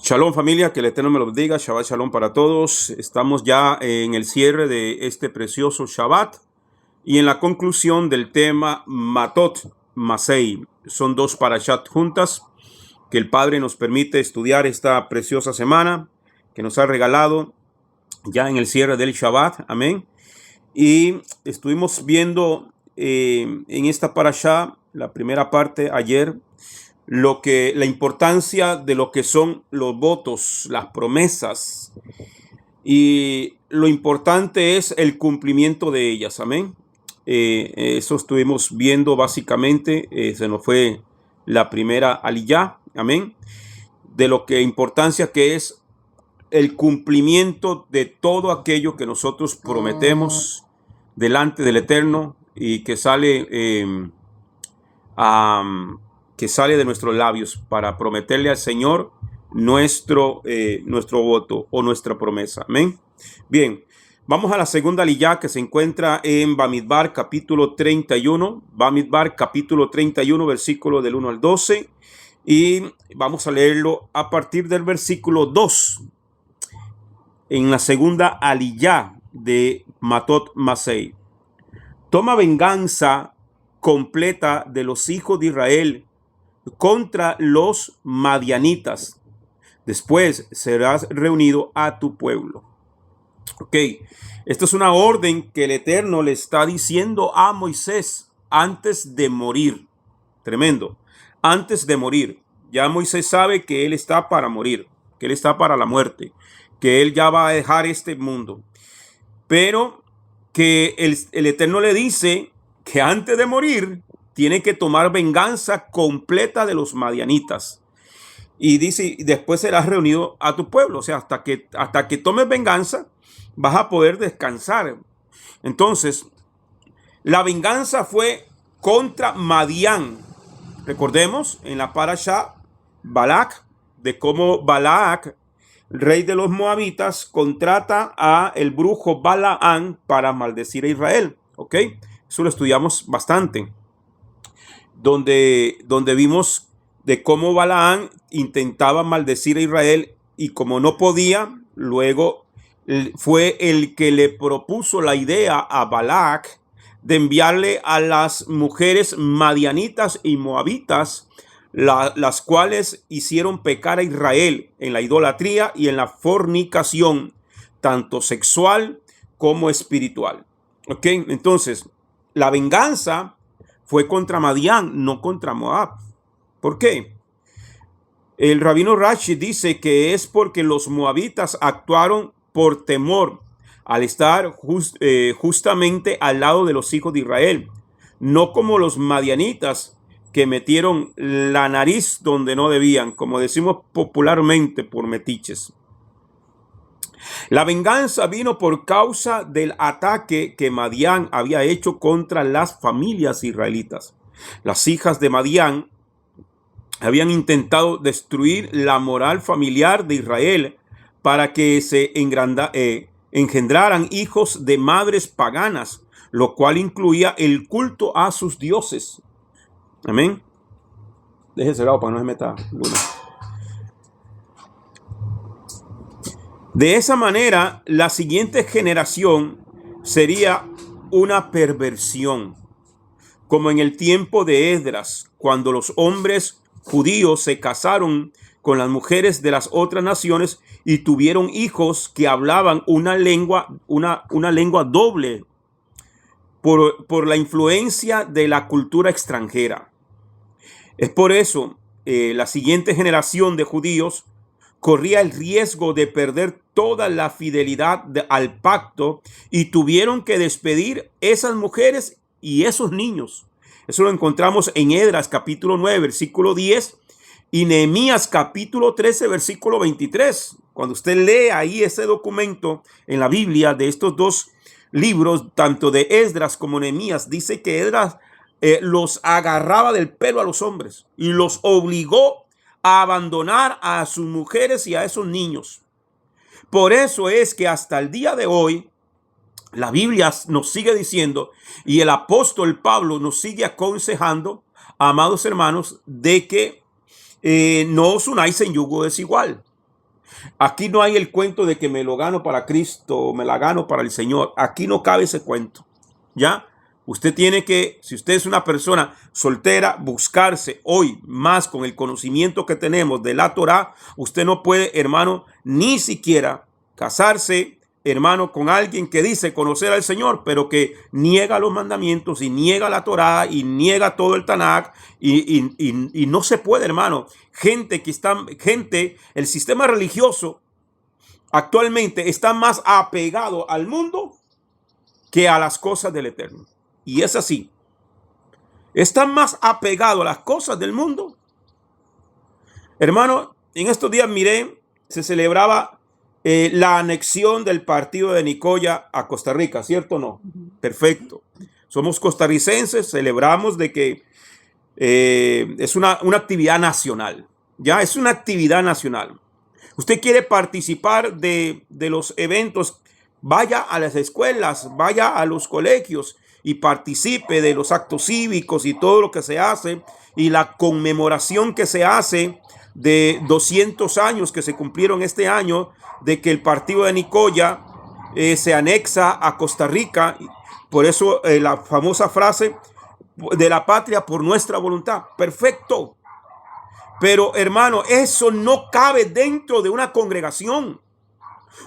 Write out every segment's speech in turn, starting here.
Shalom familia, que el Eterno me los bendiga. Shabbat Shalom para todos. Estamos ya en el cierre de este precioso Shabbat y en la conclusión del tema Matot Masei. Son dos parashat juntas que el Padre nos permite estudiar esta preciosa semana que nos ha regalado ya en el cierre del Shabbat. Amén. Y estuvimos viendo en esta parashá, la primera parte ayer, la importancia de lo que son los votos, las promesas, y lo importante es el cumplimiento de ellas. Amén. Eso estuvimos viendo básicamente. Se nos fue la primera aliyá. Amén. De lo que importancia que es el cumplimiento de todo aquello que nosotros prometemos delante del Eterno y que sale de nuestros labios para prometerle al Señor nuestro voto o nuestra promesa. Amén. Bien, vamos a la segunda aliyá que se encuentra en Bamidbar capítulo 31. Bamidbar capítulo 31, versículo del 1 al 12. Y vamos a leerlo a partir del versículo 2. En la segunda aliyá de Matot Masei. Toma venganza completa de los hijos de Israel contra los madianitas. Después serás reunido a tu pueblo. Ok, esto es una orden que el Eterno le está diciendo a Moisés antes de morir. Tremendo. Antes de morir. Ya Moisés sabe que él está para morir, que él está para la muerte, que él ya va a dejar este mundo. Pero que el Eterno le dice que antes de morir tiene que tomar venganza completa de los madianitas. Y dice, después serás reunido a tu pueblo. O sea, hasta que tomes venganza, vas a poder descansar. Entonces, la venganza fue contra Madián. Recordemos en la parashá Balak, de cómo Balak, rey de los moabitas, contrata a el brujo Balaán para maldecir a Israel. ¿Ok? Eso lo estudiamos bastante. Donde vimos de cómo Balaán intentaba maldecir a Israel y como no podía, luego fue el que le propuso la idea a Balac de enviarle a las mujeres madianitas y moabitas, las cuales hicieron pecar a Israel en la idolatría y en la fornicación, tanto sexual como espiritual. ¿Ok? Entonces, la venganza fue contra Madián, no contra Moab. ¿Por qué? El rabino Rashi dice que es porque los moabitas actuaron por temor al estar justamente al lado de los hijos de Israel, no como los madianitas que metieron la nariz donde no debían, como decimos popularmente, por metiches. La venganza vino por causa del ataque que Madián había hecho contra las familias israelitas. Las hijas de Madián habían intentado destruir la moral familiar de Israel para que se engendraran hijos de madres paganas, lo cual incluía el culto a sus dioses. Amén. Déjese lado para que no se meta luna. De esa manera, la siguiente generación sería una perversión, como en el tiempo de Esdras, cuando los hombres judíos se casaron con las mujeres de las otras naciones y tuvieron hijos que hablaban una lengua doble por la influencia de la cultura extranjera. Es por eso la siguiente generación de judíos corría el riesgo de perder toda la fidelidad al pacto y tuvieron que despedir esas mujeres y esos niños. Eso lo encontramos en Esdras capítulo 9, versículo 10 y Nehemías capítulo 13, versículo 23. Cuando usted lee ahí ese documento en la Biblia de estos dos libros, tanto de Esdras como Nehemías, dice que Esdras los agarraba del pelo a los hombres y los obligó a abandonar a sus mujeres y a esos niños. Por eso es que hasta el día de hoy la Biblia nos sigue diciendo y el apóstol Pablo nos sigue aconsejando, amados hermanos, de que no os unáis en yugo desigual. Aquí no hay el cuento de que me lo gano para Cristo, me la gano para el Señor. Aquí no cabe ese cuento. ¿Ya? Usted tiene que, si usted es una persona soltera, buscarse hoy más con el conocimiento que tenemos de la Torá. Usted no puede, hermano, ni siquiera casarse, hermano, con alguien que dice conocer al Señor, pero que niega los mandamientos y niega la Torá y niega todo el Tanakh y no se puede, hermano. El sistema religioso actualmente está más apegado al mundo que a las cosas del Eterno. Y es así. Están más apegados a las cosas del mundo. Hermano, en estos días miré, se celebraba la anexión del partido de Nicoya a Costa Rica, ¿cierto o no? Perfecto. Somos costarricenses, celebramos de que es una actividad nacional. Ya es una actividad nacional. Usted quiere participar de los eventos, vaya a las escuelas, vaya a los colegios y participe de los actos cívicos y todo lo que se hace y la conmemoración que se hace de 200 años que se cumplieron este año de que el partido de Nicoya se anexa a Costa Rica. Por eso la famosa frase de la patria por nuestra voluntad. Perfecto. Pero hermano, eso no cabe dentro de una congregación.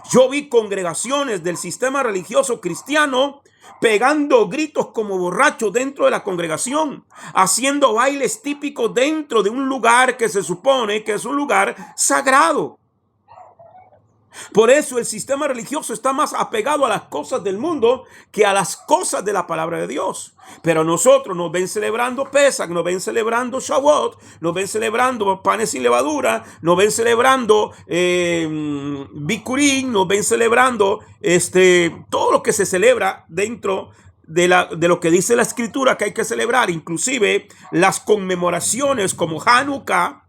Yo vi congregaciones del sistema religioso cristiano pegando gritos como borrachos dentro de la congregación, haciendo bailes típicos dentro de un lugar que se supone que es un lugar sagrado. Por eso el sistema religioso está más apegado a las cosas del mundo que a las cosas de la palabra de Dios. Pero nosotros nos ven celebrando Pesach, nos ven celebrando Shavuot, nos ven celebrando panes sin levadura, nos ven celebrando Bikurim, nos ven celebrando todo lo que se celebra dentro de lo que dice la Escritura que hay que celebrar, inclusive las conmemoraciones como Hanukkah.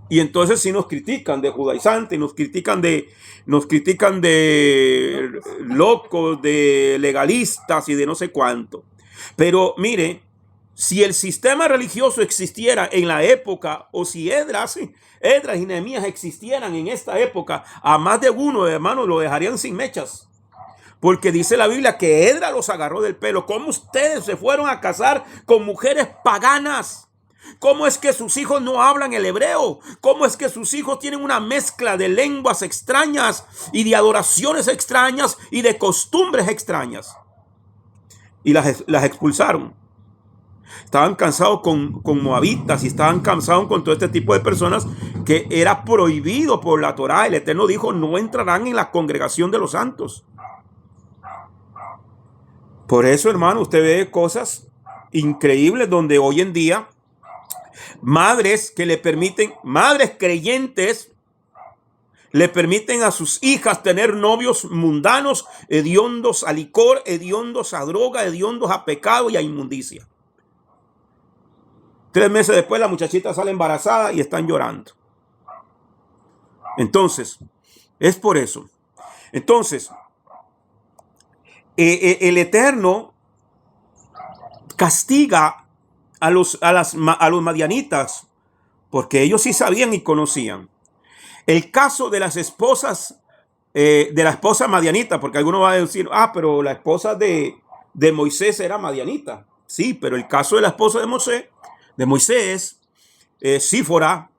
Y entonces sí nos critican de judaizantes, nos critican de locos, de legalistas y de no sé cuánto. Pero mire, si el sistema religioso existiera en la época, o si Esdras y Nehemías existieran en esta época, a más de uno, hermanos, lo dejarían sin mechas. Porque dice la Biblia que Esdras los agarró del pelo. ¿Cómo ustedes se fueron a casar con mujeres paganas? ¿Cómo es que sus hijos no hablan el hebreo? ¿Cómo es que sus hijos tienen una mezcla de lenguas extrañas y de adoraciones extrañas y de costumbres extrañas? Y las expulsaron. Estaban cansados con moabitas y estaban cansados con todo este tipo de personas que era prohibido por la Torá. El Eterno dijo, no entrarán en la congregación de los santos. Por eso, hermano, usted ve cosas increíbles donde hoy en día madres creyentes le permiten a sus hijas tener novios mundanos, hediondos a licor, hediondos a droga, hediondos a pecado y a inmundicia. 3 meses después la muchachita sale embarazada y están llorando. Entonces, es por eso. Entonces, el Eterno castiga a los madianitas, porque ellos sí sabían y conocían. El caso de las esposas, de la esposa madianita, porque alguno va a decir, pero la esposa de Moisés era madianita. Sí, pero el caso de la esposa de Moisés, Sífora,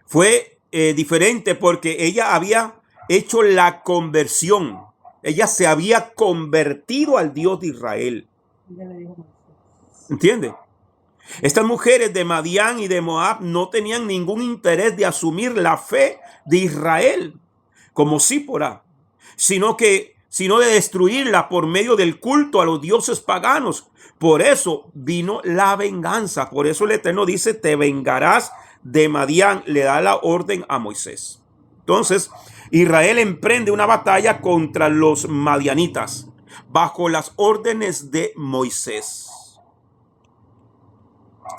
fue diferente porque ella había hecho la conversión. Ella se había convertido al Dios de Israel. ¿Entiende? Estas mujeres de Madián y de Moab no tenían ningún interés de asumir la fe de Israel como Sípora, sino de destruirla por medio del culto a los dioses paganos. Por eso vino la venganza. Por eso el Eterno dice, te vengarás de Madián. Le da la orden a Moisés. Entonces, Israel emprende una batalla contra los madianitas bajo las órdenes de Moisés.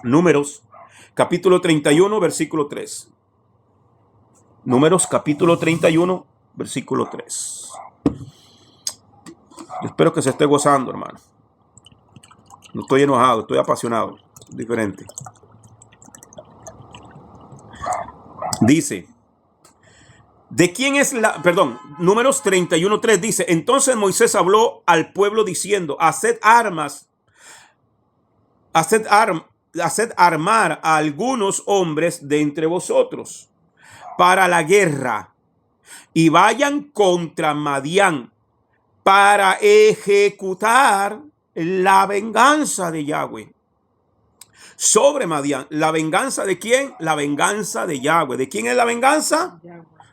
Números, capítulo 31, versículo 3. Números, capítulo 31, versículo 3. Yo espero que se esté gozando, hermano. No estoy enojado, estoy apasionado. Diferente. Dice, ¿De quién es la, perdón, Números 31:3 dice, entonces Moisés habló al pueblo diciendo, haced armar a algunos hombres de entre vosotros para la guerra y vayan contra Madián para ejecutar la venganza de Yahweh sobre Madián. ¿La venganza de quién? La venganza de Yahweh. ¿De quién es la venganza?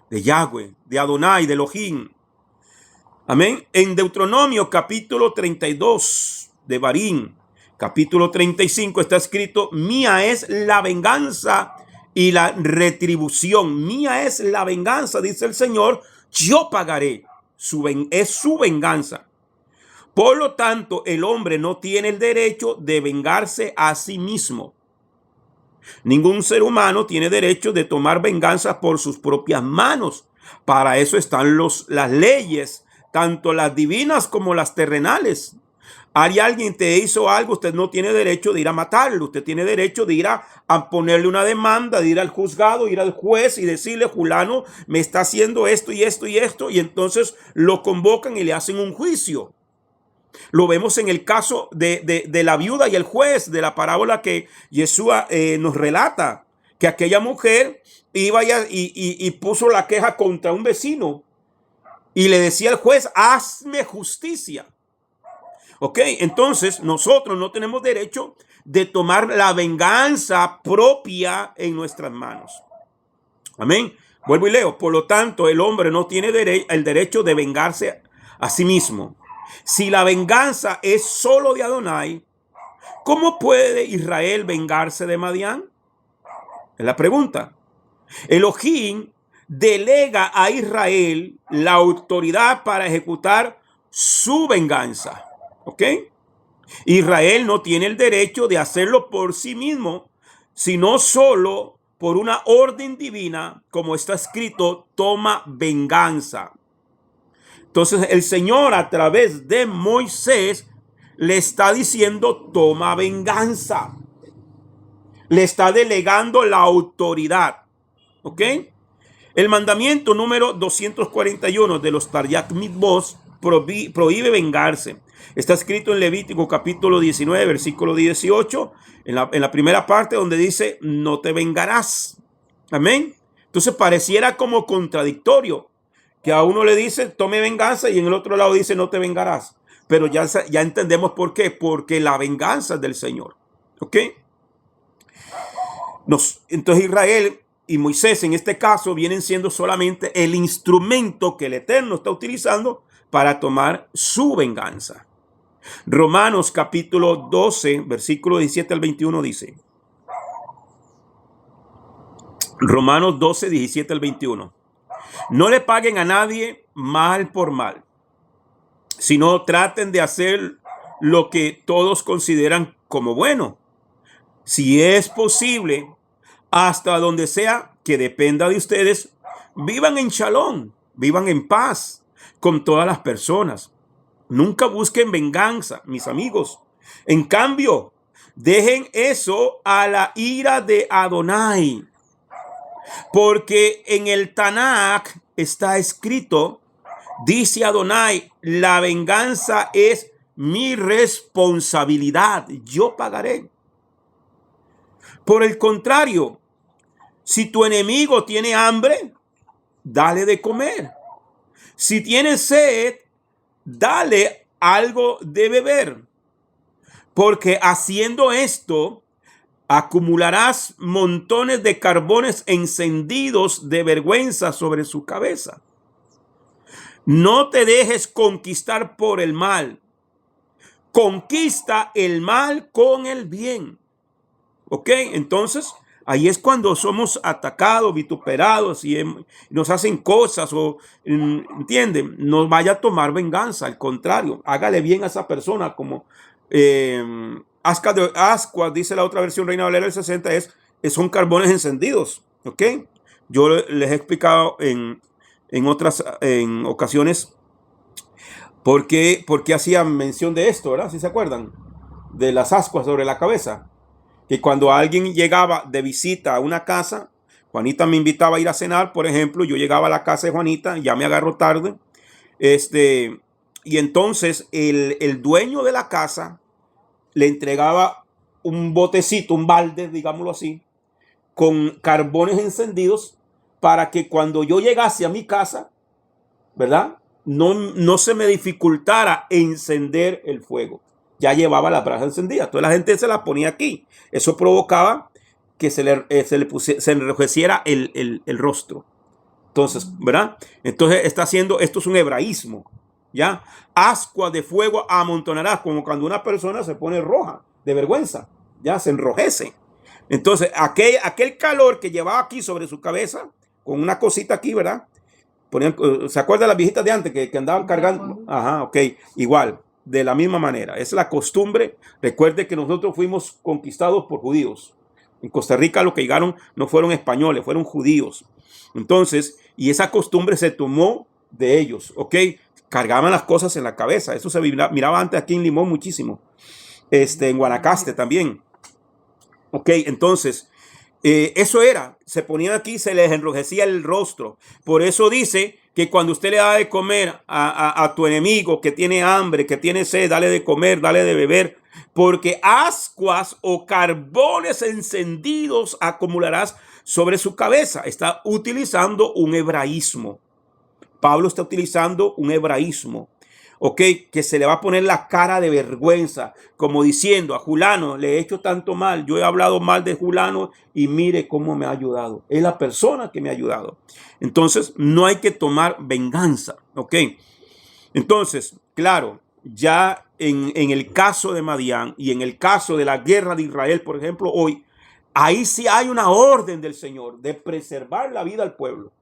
De Yahweh, de Adonai, de Elohim. Amén. En Deuteronomio capítulo 32 de Barín, capítulo 35 está escrito, mía es la venganza y la retribución. Mía es la venganza, dice el Señor, yo pagaré. Es su venganza. Por lo tanto, el hombre no tiene el derecho de vengarse a sí mismo. Ningún ser humano tiene derecho de tomar venganza por sus propias manos. Para eso están las leyes, tanto las divinas como las terrenales. Alguien te hizo algo, usted no tiene derecho de ir a matarlo. Usted tiene derecho de ir a ponerle una demanda, de ir al juzgado, ir al juez y decirle, fulano me está haciendo esto y esto y esto. Y entonces lo convocan y le hacen un juicio. Lo vemos en el caso de la viuda y el juez, de la parábola que Yeshua nos relata, que aquella mujer iba y puso la queja contra un vecino y le decía al juez, hazme justicia. Ok, entonces nosotros no tenemos derecho de tomar la venganza propia en nuestras manos. Amén. Vuelvo y leo. Por lo tanto, el hombre no tiene el derecho de vengarse a sí mismo. Si la venganza es solo de Adonai, ¿cómo puede Israel vengarse de Madián? Es la pregunta. Elohim delega a Israel la autoridad para ejecutar su venganza. ¿Ok? Israel no tiene el derecho de hacerlo por sí mismo, sino solo por una orden divina, como está escrito, toma venganza. Entonces el Señor a través de Moisés le está diciendo toma venganza. Le está delegando la autoridad. ¿Ok? El mandamiento número 241 de los Taryag Mitzvot prohíbe vengarse. Está escrito en Levítico capítulo 19, versículo 18, en la primera parte donde dice no te vengarás. Amén. Entonces pareciera como contradictorio. Que a uno le dice, tome venganza, y en el otro lado dice, no te vengarás. Pero ya entendemos por qué. Porque la venganza es del Señor. ¿Ok? Entonces Israel y Moisés en este caso vienen siendo solamente el instrumento que el Eterno está utilizando para tomar su venganza. Romanos capítulo 12, versículo 17 al 21 dice. Romanos 12, 17 al 21. No le paguen a nadie mal por mal, sino traten de hacer lo que todos consideran como bueno. Si es posible, hasta donde sea que dependa de ustedes, vivan en shalom, vivan en paz con todas las personas. Nunca busquen venganza, mis amigos. En cambio, dejen eso a la ira de Adonai. Porque en el Tanakh está escrito, dice Adonai, la venganza es mi responsabilidad, yo pagaré. Por el contrario, si tu enemigo tiene hambre, dale de comer. Si tiene sed, dale algo de beber. Porque haciendo esto, acumularás montones de carbones encendidos de vergüenza sobre su cabeza. No te dejes conquistar por el mal. Conquista el mal con el bien. ¿Ok? Entonces, ahí es cuando somos atacados, vituperados y nos hacen cosas o, ¿entienden? No vaya a tomar venganza. Al contrario, hágale bien a esa persona como... Ascua, dice la otra versión Reina Valera del 60, son carbones encendidos. ¿Ok? Yo les he explicado en otras ocasiones por qué hacían mención de esto, ¿verdad? ¿Sí se acuerdan? De las ascuas sobre la cabeza. Que cuando alguien llegaba de visita a una casa, Juanita me invitaba a ir a cenar, por ejemplo, yo llegaba a la casa de Juanita, ya me agarró tarde, y entonces el dueño de la casa le entregaba un botecito, un balde, digámoslo así, con carbones encendidos para que cuando yo llegase a mi casa, ¿verdad? No se me dificultara encender el fuego. Ya llevaba la brasa encendida. Entonces la gente se la ponía aquí. Eso provocaba que se le enrojeciera el rostro. Entonces, ¿verdad? Entonces está haciendo, esto es un hebraísmo, ¿ya? Ascua de fuego amontonarás, como cuando una persona se pone roja de vergüenza, ya se enrojece. Entonces, aquel calor que llevaba aquí sobre su cabeza, con una cosita aquí, ¿verdad? ¿Se acuerdan las viejitas de antes que andaban cargando? Ajá, ok, igual, de la misma manera. Es la costumbre. Recuerde que nosotros fuimos conquistados por judíos. En Costa Rica los que llegaron no fueron españoles, fueron judíos. Entonces, y esa costumbre se tomó de ellos, ¿ok? Cargaban las cosas en la cabeza. Eso se miraba antes aquí en Limón muchísimo. En Guanacaste también. Ok, entonces, eso era. Se ponían aquí, se les enrojecía el rostro. Por eso dice que cuando usted le da de comer a tu enemigo que tiene hambre, que tiene sed, dale de comer, dale de beber. Porque ascuas o carbones encendidos acumularás sobre su cabeza. Está utilizando un hebraísmo. Pablo está utilizando un hebraísmo, ¿ok? Que se le va a poner la cara de vergüenza, como diciendo a Julano, le he hecho tanto mal, yo he hablado mal de Julano y mire cómo me ha ayudado. Es la persona que me ha ayudado. Entonces, no hay que tomar venganza, ¿ok? Entonces, claro, ya en el caso de Madián y en el caso de la guerra de Israel, por ejemplo, hoy, ahí sí hay una orden del Señor de preservar la vida al pueblo.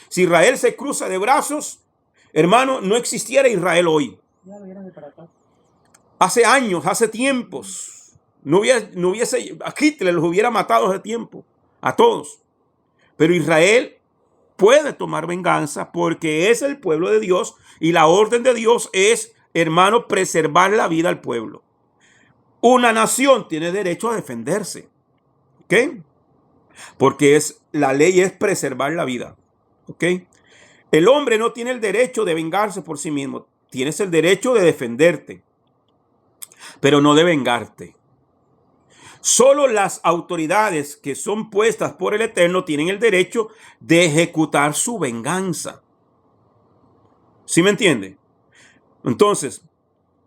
Si Israel se cruza de brazos, hermano, no existiera Israel hoy. Hace años, hace tiempos, no hubiese, a Hitler los hubiera matado hace tiempo, a todos. Pero Israel puede tomar venganza porque es el pueblo de Dios y la orden de Dios es, hermano, preservar la vida al pueblo. Una nación tiene derecho a defenderse, ¿ok? Porque la ley es preservar la vida. ¿Ok? El hombre no tiene el derecho de vengarse por sí mismo. Tienes el derecho de defenderte, pero no de vengarte. Solo las autoridades que son puestas por el Eterno tienen el derecho de ejecutar su venganza. ¿Sí me entiende? Entonces,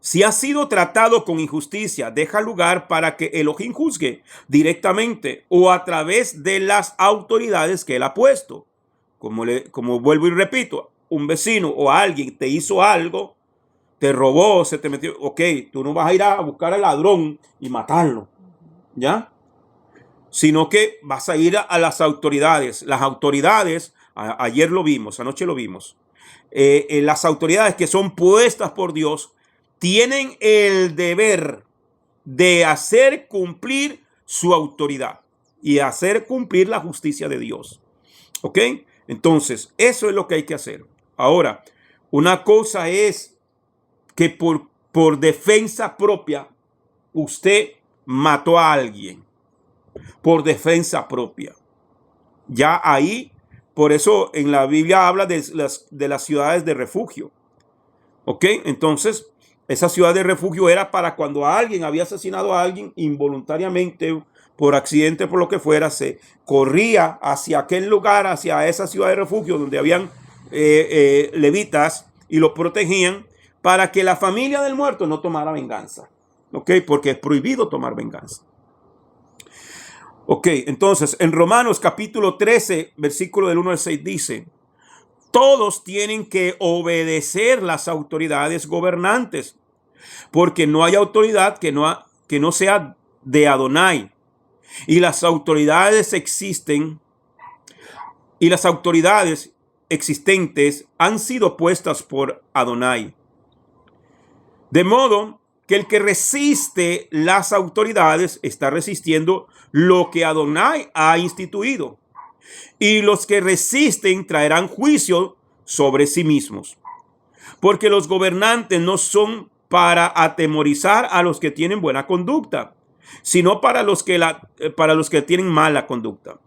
si ha sido tratado con injusticia, deja lugar para que Elohim juzgue directamente o a través de las autoridades que él ha puesto. Como vuelvo y repito, un vecino o alguien te hizo algo, te robó, se te metió, ok, tú no vas a ir a buscar al ladrón y matarlo, ¿ya? Sino que vas a ir a las autoridades. Las autoridades, ayer lo vimos, anoche lo vimos, las autoridades que son puestas por Dios tienen el deber de hacer cumplir su autoridad y hacer cumplir la justicia de Dios, ¿ok? Entonces, eso es lo que hay que hacer. Ahora, una cosa es que por defensa propia usted mató a alguien. Por defensa propia. Ya ahí, por eso en la Biblia habla de las ciudades de refugio. ¿Ok? Entonces, esa ciudad de refugio era para cuando alguien había asesinado a alguien involuntariamente, por accidente, por lo que fuera, se corría hacia aquel lugar, hacia esa ciudad de refugio donde habían levitas y los protegían para que la familia del muerto no tomara venganza. ¿Ok? Porque es prohibido tomar venganza. Ok, entonces en Romanos capítulo 13, versículo del 1 al 6 dice: todos tienen que obedecer las autoridades gobernantes, porque no hay autoridad que no sea de Adonai. Y las autoridades existentes han sido puestas por Adonai. De modo que el que resiste las autoridades está resistiendo lo que Adonai ha instituido. Y los que resisten traerán juicio sobre sí mismos. Porque los gobernantes no son para atemorizar a los que tienen buena conducta, sino para los que tienen mala conducta,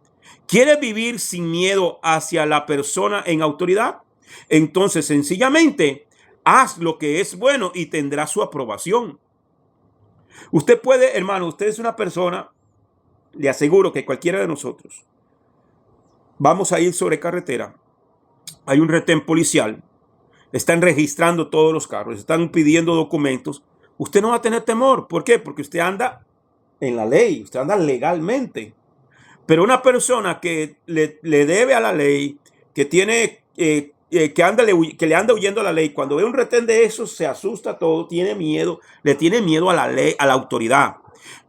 ¿Quieres vivir sin miedo hacia la persona en autoridad? Entonces, sencillamente, haz lo que es bueno y tendrás su aprobación. Usted puede, hermano, usted es una persona, le aseguro que cualquiera de nosotros, vamos a ir sobre carretera, hay un retén policial, están registrando todos los carros, están pidiendo documentos. Usted no va a tener temor. ¿Por qué? Porque usted anda en la ley, usted anda legalmente. Pero una persona que le debe a la ley, que tiene, que le anda huyendo a la ley, cuando ve un retén de eso, se asusta todo, tiene miedo, le tiene miedo a la ley, a la autoridad.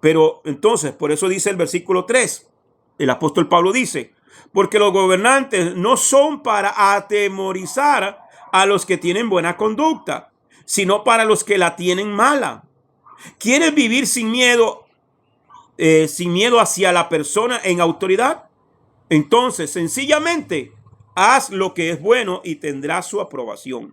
Pero entonces, por eso dice el versículo 3, el apóstol Pablo dice, porque los gobernantes no son para atemorizar a los que tienen buena conducta, sino para los que la tienen mala. ¿Quieres vivir sin miedo hacia la persona en autoridad? Entonces, sencillamente, haz lo que es bueno y tendrás su aprobación.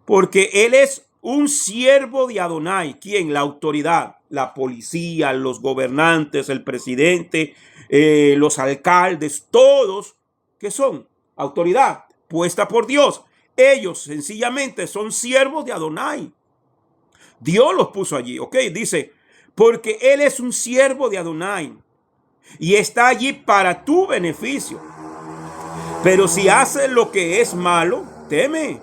Porque él es un siervo de Adonai. ¿Quién? La autoridad, la policía, los gobernantes, el presidente, los alcaldes, todos que son autoridad puesta por Dios. Ellos sencillamente son siervos de Adonai. Dios los puso allí, ¿ok? Dice, porque él es un siervo de Adonai y está allí para tu beneficio. Pero si hace lo que es malo, teme,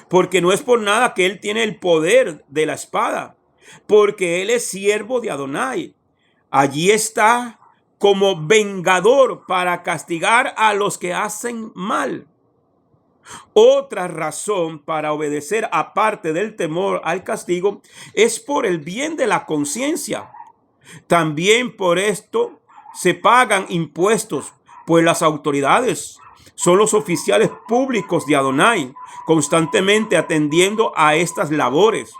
porque no es por nada que él tiene el poder de la espada, porque él es siervo de Adonai. Allí está como vengador para castigar a los que hacen mal. Otra razón para obedecer, aparte del temor al castigo, es por el bien de la conciencia. También por esto se pagan impuestos, pues las autoridades son los oficiales públicos de Adonai, constantemente atendiendo a estas labores.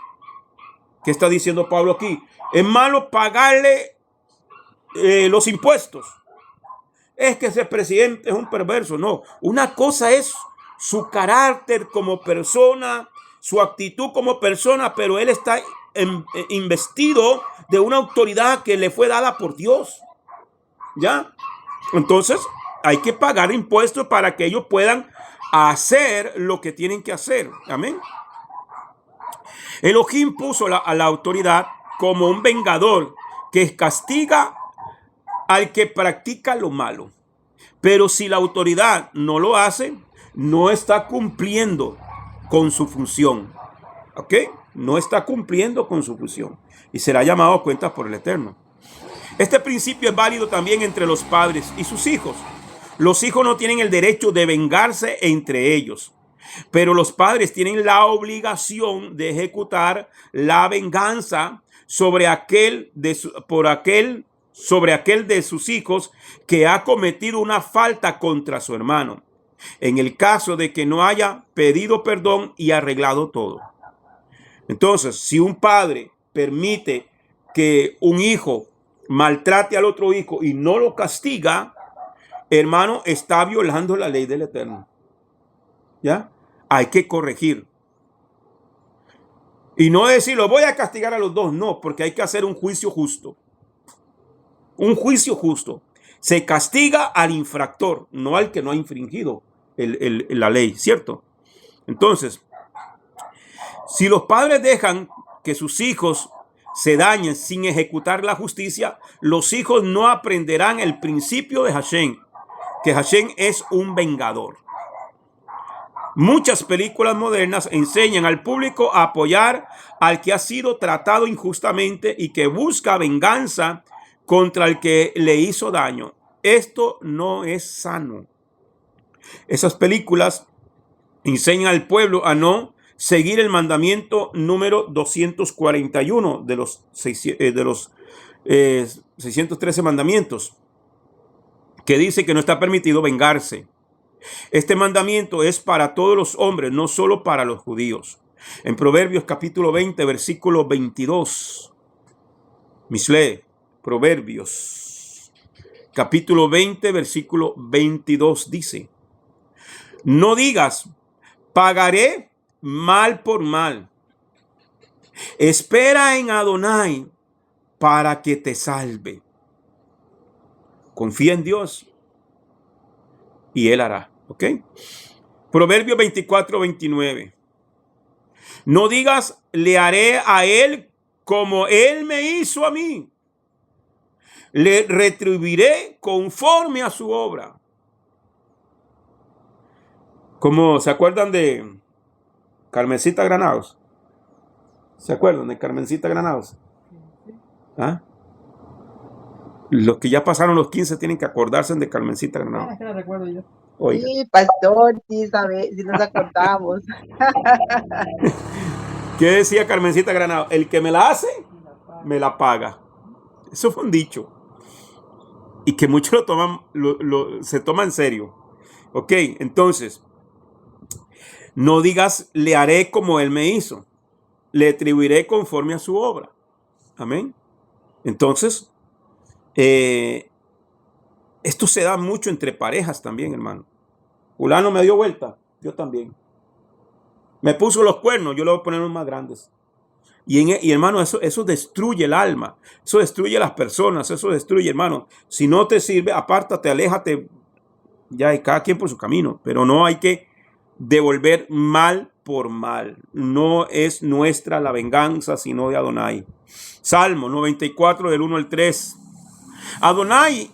¿Qué está diciendo Pablo aquí? Es malo pagarle los impuestos. Es que ese presidente es un perverso. No, una cosa es su carácter como persona, su actitud como persona, pero él está investido de una autoridad que le fue dada por Dios. ¿Ya? Entonces, hay que pagar impuestos para que ellos puedan hacer lo que tienen que hacer. Amén. Elohim puso a la autoridad como un vengador que castiga al que practica lo malo. Pero si la autoridad no lo hace, no está cumpliendo con su función. ¿Ok? No está cumpliendo con su función. Y será llamado a cuentas por el Eterno. Este principio es válido también entre los padres y sus hijos. Los hijos no tienen el derecho de vengarse entre ellos, pero los padres tienen la obligación de ejecutar la venganza sobre aquel de sus hijos que ha cometido una falta contra su hermano, en el caso de que no haya pedido perdón y arreglado todo. Entonces, si un padre permite que un hijo maltrate al otro hijo y no lo castiga, hermano, está violando la ley del Eterno. ¿Ya? Hay que corregir. Y no decir, lo voy a castigar a los dos. No, porque hay que hacer un juicio justo. Un juicio justo. Se castiga al infractor, no al que no ha infringido la ley, ¿cierto? Entonces, si los padres dejan que sus hijos se dañen sin ejecutar la justicia, los hijos no aprenderán el principio de Hashem, que Hashem es un vengador. Muchas películas modernas enseñan al público a apoyar al que ha sido tratado injustamente y que busca venganza contra el que le hizo daño. Esto no es sano. Esas películas enseñan al pueblo a no seguir el mandamiento número 241 de los 613 mandamientos, que dice que no está permitido vengarse. Este mandamiento es para todos los hombres, no solo para los judíos. En Proverbios capítulo 20, versículo 22. Mishle, Proverbios capítulo 20, versículo 22 dice: no digas, pagaré mal por mal. Espera en Adonai para que te salve. Confía en Dios. y Él hará. ¿Ok? Proverbios 24:29. No digas, le haré a Él como Él me hizo a mí. Le retribuiré conforme a su obra. Como, ¿se acuerdan de Carmencita Granados? ¿Se acuerdan de Carmencita Granados? ¿Ah? Los que ya pasaron los 15 tienen que acordarse de Carmencita Granados. Es que no recuerdo yo. Oiga. Sí, pastor, sí, sabe, sí nos acordamos. ¿Qué decía Carmencita Granados? El que me la hace, me la paga. Eso fue un dicho. Y que muchos lo toman, se toma en serio. Ok, entonces, no digas, le haré como Él me hizo. Le atribuiré conforme a su obra. Amén. Entonces, esto se da mucho entre parejas también, hermano. Fulano me dio vuelta, yo también. Me puso los cuernos, yo le voy a poner unos más grandes. Y hermano, eso destruye el alma, eso destruye las personas, eso destruye, hermano. Si no te sirve, apártate, aléjate, ya hay cada quien por su camino, pero no hay que devolver mal por mal. No es nuestra la venganza, sino de Adonai. Salmo 94 del 1 al 3. Adonai,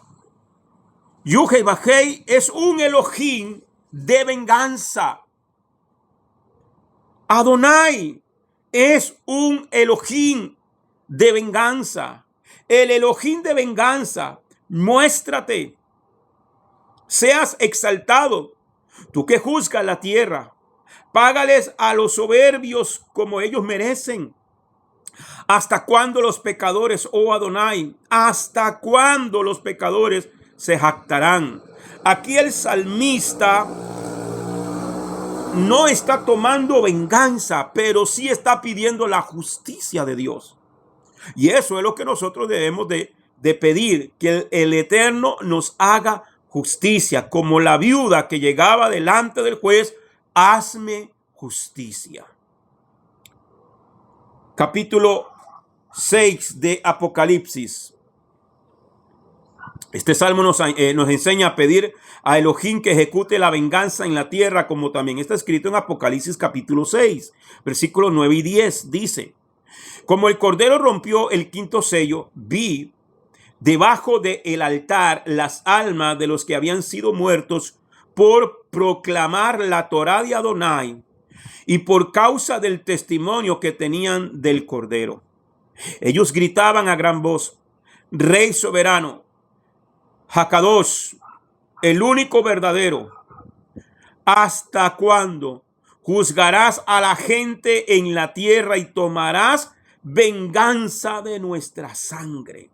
Yud-Heh-Vah-Heh, es un Elohim de venganza. Adonai es un Elohim de venganza. El Elohim de venganza, muéstrate. Seas exaltado, tú que juzgas la tierra. Págales a los soberbios como ellos merecen. ¿Hasta cuándo los pecadores, oh Adonai? ¿Hasta cuándo los pecadores se jactarán? Aquí el salmista no está tomando venganza, pero sí está pidiendo la justicia de Dios. Y eso es lo que nosotros debemos de pedir, que el Eterno nos haga justicia. Como la viuda que llegaba delante del juez, hazme justicia. Capítulo 6 de Apocalipsis. Este salmo nos enseña a pedir a Elohim que ejecute la venganza en la tierra, como también está escrito en Apocalipsis capítulo 6, versículos 9 y 10. Dice, como el Cordero rompió el quinto sello, vi debajo del altar las almas de los que habían sido muertos por proclamar la Torá de Adonai y por causa del testimonio que tenían del Cordero. Ellos gritaban a gran voz, Rey soberano, Hakadosh, el único verdadero, ¿hasta cuándo juzgarás a la gente en la tierra y tomarás venganza de nuestra sangre?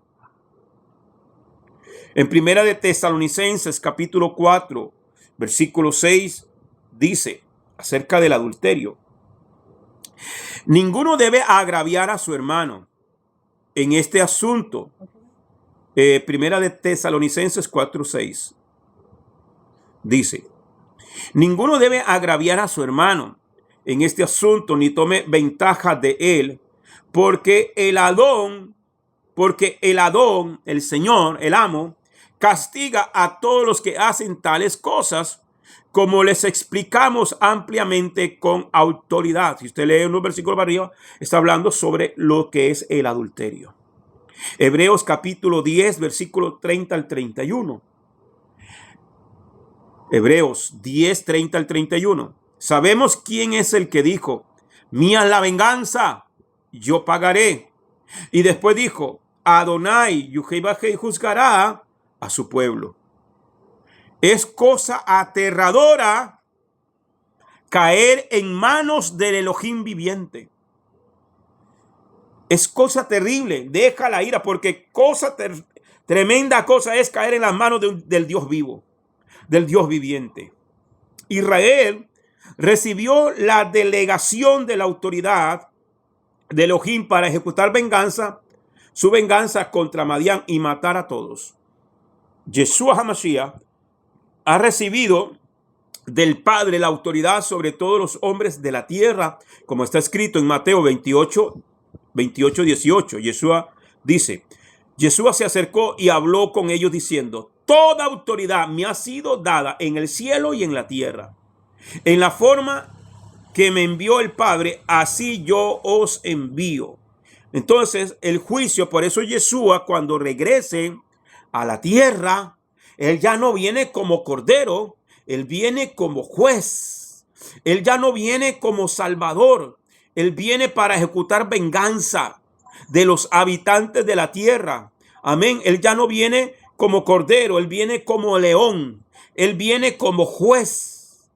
En Primera de Tesalonicenses, capítulo 4, versículo 6, dice acerca del adulterio. Ninguno debe agraviar a su hermano en este asunto. Primera de Tesalonicenses 4, 6. Dice, ninguno debe agraviar a su hermano en este asunto, ni tome ventaja de él, porque el Adón, el Señor, el amo, castiga a todos los que hacen tales cosas, como les explicamos ampliamente con autoridad. Si usted lee unos versículos para arriba, está hablando sobre lo que es el adulterio. Hebreos capítulo 10, versículo 30 al 31. Hebreos 10, 30 al 31. Sabemos quién es el que dijo, mía es la venganza, yo pagaré. Y después dijo, Adonai, Yud-Heh-Vah-Heh, juzgará a su pueblo. Es cosa aterradora caer en manos del Elohim viviente. Es cosa terrible, deja la ira, porque tremenda cosa es caer en las manos del Dios vivo, del Dios viviente. Israel recibió la delegación de la autoridad de Elohim para ejecutar su venganza contra Madián y matar a todos. Yeshua HaMashiach ha recibido del Padre la autoridad sobre todos los hombres de la tierra, como está escrito en Mateo 28, 18. Yeshua dice, Yeshua se acercó y habló con ellos diciendo, toda autoridad me ha sido dada en el cielo y en la tierra. En la forma que me envió el Padre, así yo os envío. Entonces, el juicio, por eso Yeshua, cuando regrese a la tierra, él ya no viene como cordero, él viene como juez. Él ya no viene como salvador, él viene para ejecutar venganza de los habitantes de la tierra. Amén. Él ya no viene como cordero, él viene como león, él viene como juez.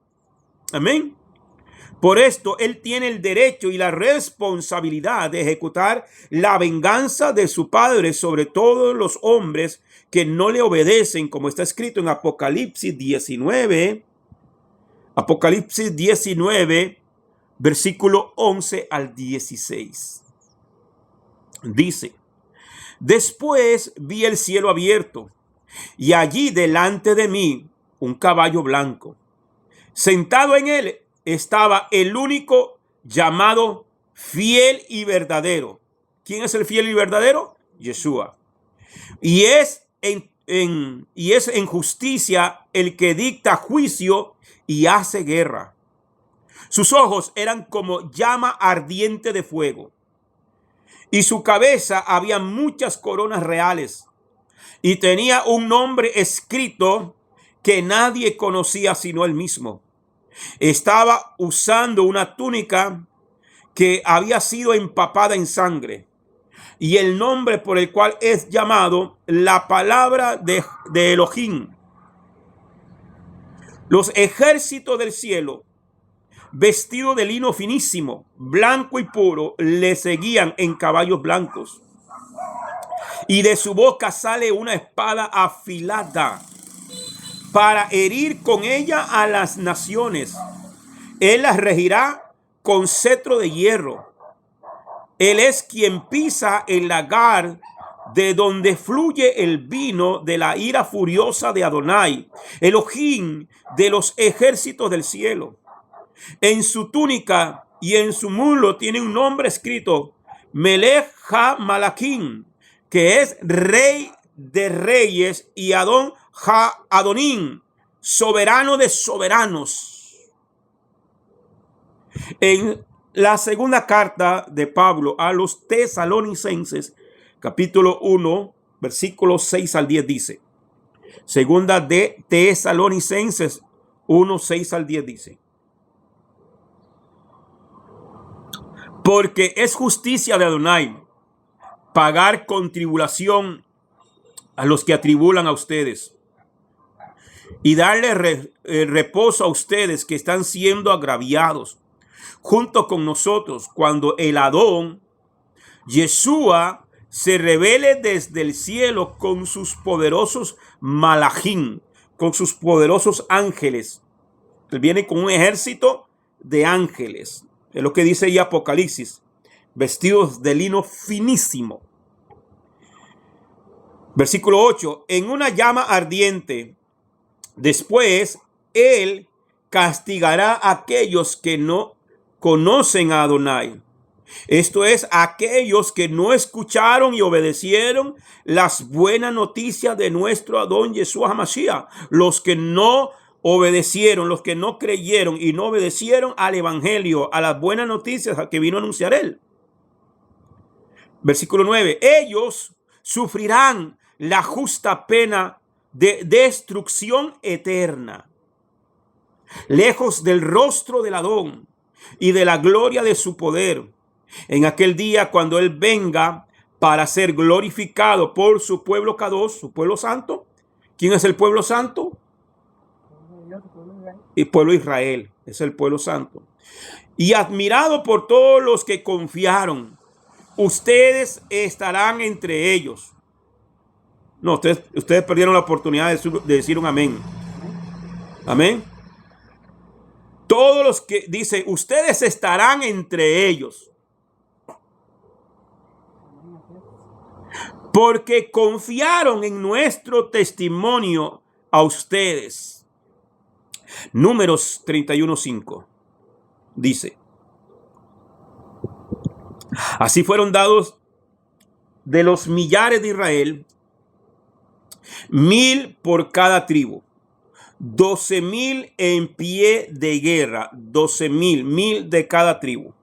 Amén. Por esto, él tiene el derecho y la responsabilidad de ejecutar la venganza de su Padre sobre todos los hombres que no le obedecen, como está escrito en Apocalipsis 19. Apocalipsis 19, versículo 11 al 16. Dice: después vi el cielo abierto, y allí delante de mí un caballo blanco. Sentado en él estaba el único llamado fiel y verdadero. ¿Quién es el fiel y verdadero? Yeshua. Y es en justicia el que dicta juicio y hace guerra. Sus ojos eran como llama ardiente de fuego, y su cabeza había muchas coronas reales, y tenía un nombre escrito que nadie conocía sino él mismo. Estaba usando una túnica que había sido empapada en sangre, y el nombre por el cual es llamado la palabra de Elohim. Los ejércitos del cielo, vestidos de lino finísimo, blanco y puro, le seguían en caballos blancos. Y de su boca sale una espada afilada para herir con ella a las naciones. Él las regirá con cetro de hierro. Él es quien pisa el lagar de donde fluye el vino de la ira furiosa de Adonai, Elohim de los ejércitos del cielo. En su túnica y en su muslo tiene un nombre escrito: Melech ha-Malakim, que es Rey de Reyes, y Adon ha-Adonim, soberano de soberanos. En la segunda carta de Pablo a los tesalonicenses, capítulo 1, versículos 6 al 10 dice: segunda de Tesalonicenses 1, 6 al 10 dice: porque es justicia de Adonai pagar con tribulación a los que atribulan a ustedes, y darle reposo a ustedes que están siendo agraviados junto con nosotros, cuando el Adón, Yeshua, se revele desde el cielo con sus poderosos malachim, con sus poderosos ángeles. Él viene con un ejército de ángeles. Es lo que dice ahí Apocalipsis, vestidos de lino finísimo. Versículo 8, en una llama ardiente. Después, él castigará a aquellos que no conocen a Adonai. Esto es, aquellos que no escucharon y obedecieron las buenas noticias de nuestro Adón Yeshua HaMashiach. Los que no obedecieron, los que no creyeron y no obedecieron al evangelio, a las buenas noticias que vino a anunciar él. Versículo 9, ellos sufrirán la justa pena de destrucción eterna, lejos del rostro del Adón y de la gloria de su poder, en aquel día cuando él venga para ser glorificado por su pueblo Kadosh, su pueblo santo. ¿Quién es el pueblo santo? El pueblo de Israel, es el pueblo santo. Y admirado por todos los que confiaron, ustedes estarán entre ellos. No, ustedes perdieron la oportunidad de decir un amén. Amén. Todos los que dice, ustedes estarán entre ellos, porque confiaron en nuestro testimonio a ustedes. Números 31:5 dice: así fueron dados de los millares de Israel 1,000 por cada tribu. 12,000 en pie de guerra. 12,000, 1,000 de cada tribu.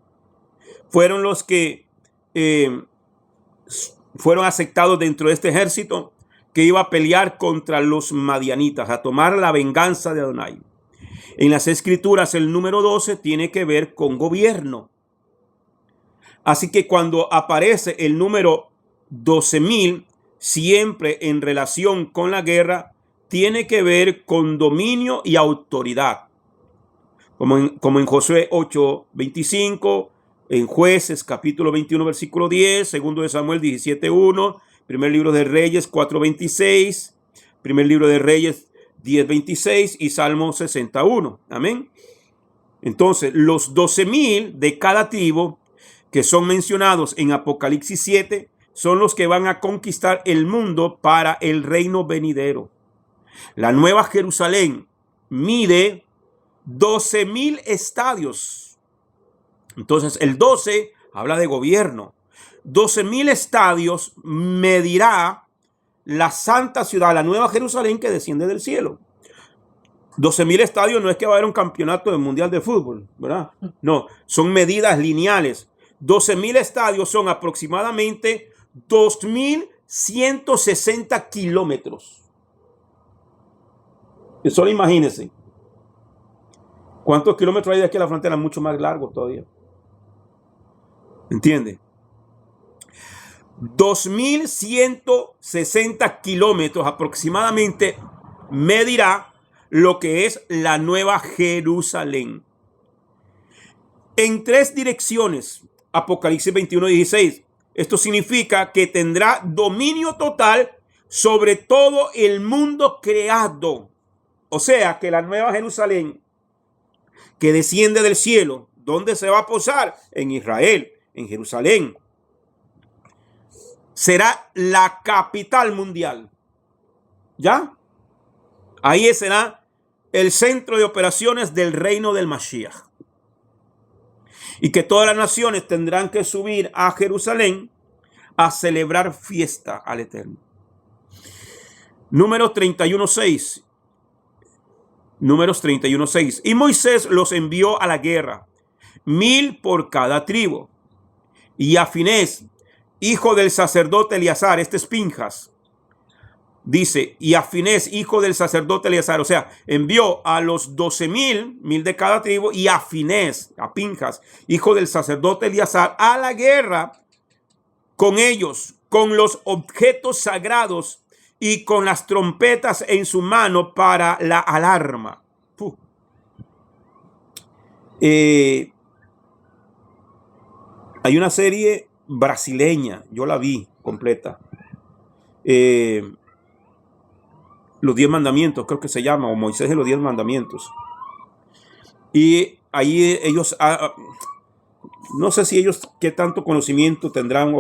Fueron los que fueron aceptados dentro de este ejército que iba a pelear contra los madianitas, a tomar la venganza de Adonai. En las escrituras el número 12 tiene que ver con gobierno. Así que cuando aparece el número 12,000, siempre en relación con la guerra, tiene que ver con dominio y autoridad. Como en Josué 8:25, en Jueces capítulo 21 versículo 10, segundo de Samuel 17:1, primer libro de Reyes 4:26, primer libro de Reyes 10:26 y Salmo 61. Amén. Entonces, los 12,000 de cada tribu que son mencionados en Apocalipsis 7 son los que van a conquistar el mundo para el reino venidero. La Nueva Jerusalén mide 12,000 estadios. Entonces, el 12 habla de gobierno. 12,000 estadios medirá la santa ciudad, la Nueva Jerusalén que desciende del cielo. 12,000 estadios no es que va a haber un campeonato del mundial de fútbol, ¿verdad? No, son medidas lineales. 12,000 estadios son aproximadamente 2,160 kilómetros. Solo imagínense. ¿Cuántos kilómetros hay de aquí a la frontera? Mucho más largo todavía. ¿Entiende? 2,160 kilómetros aproximadamente medirá lo que es la Nueva Jerusalén. En 3 direcciones, Apocalipsis 21:16. Esto significa que tendrá dominio total sobre todo el mundo creado. O sea que la Nueva Jerusalén que desciende del cielo, ¿dónde se va a posar? En Israel, en Jerusalén. Será la capital mundial. ¿Ya? Ahí será el centro de operaciones del reino del Mashiach. Y que todas las naciones tendrán que subir a Jerusalén a celebrar fiesta al Eterno. Números 31:6. Números 31:6. Y Moisés los envió a la guerra, 1,000 por cada tribu. Y a Finés, hijo del sacerdote Eleazar, este es Pinjas, dice, y a Finés, hijo del sacerdote Eleazar, o sea, envió a los 12,000, 1,000 de cada tribu, y a Finés, a Pinjas, hijo del sacerdote Eleazar, a la guerra con ellos, con los objetos sagrados y con las trompetas en su mano para la alarma. Hay una serie brasileña, yo la vi completa. Los 10 mandamientos, creo que se llama, o Moisés de los 10 mandamientos. Y ahí ellos, no sé si ellos qué tanto conocimiento tendrán,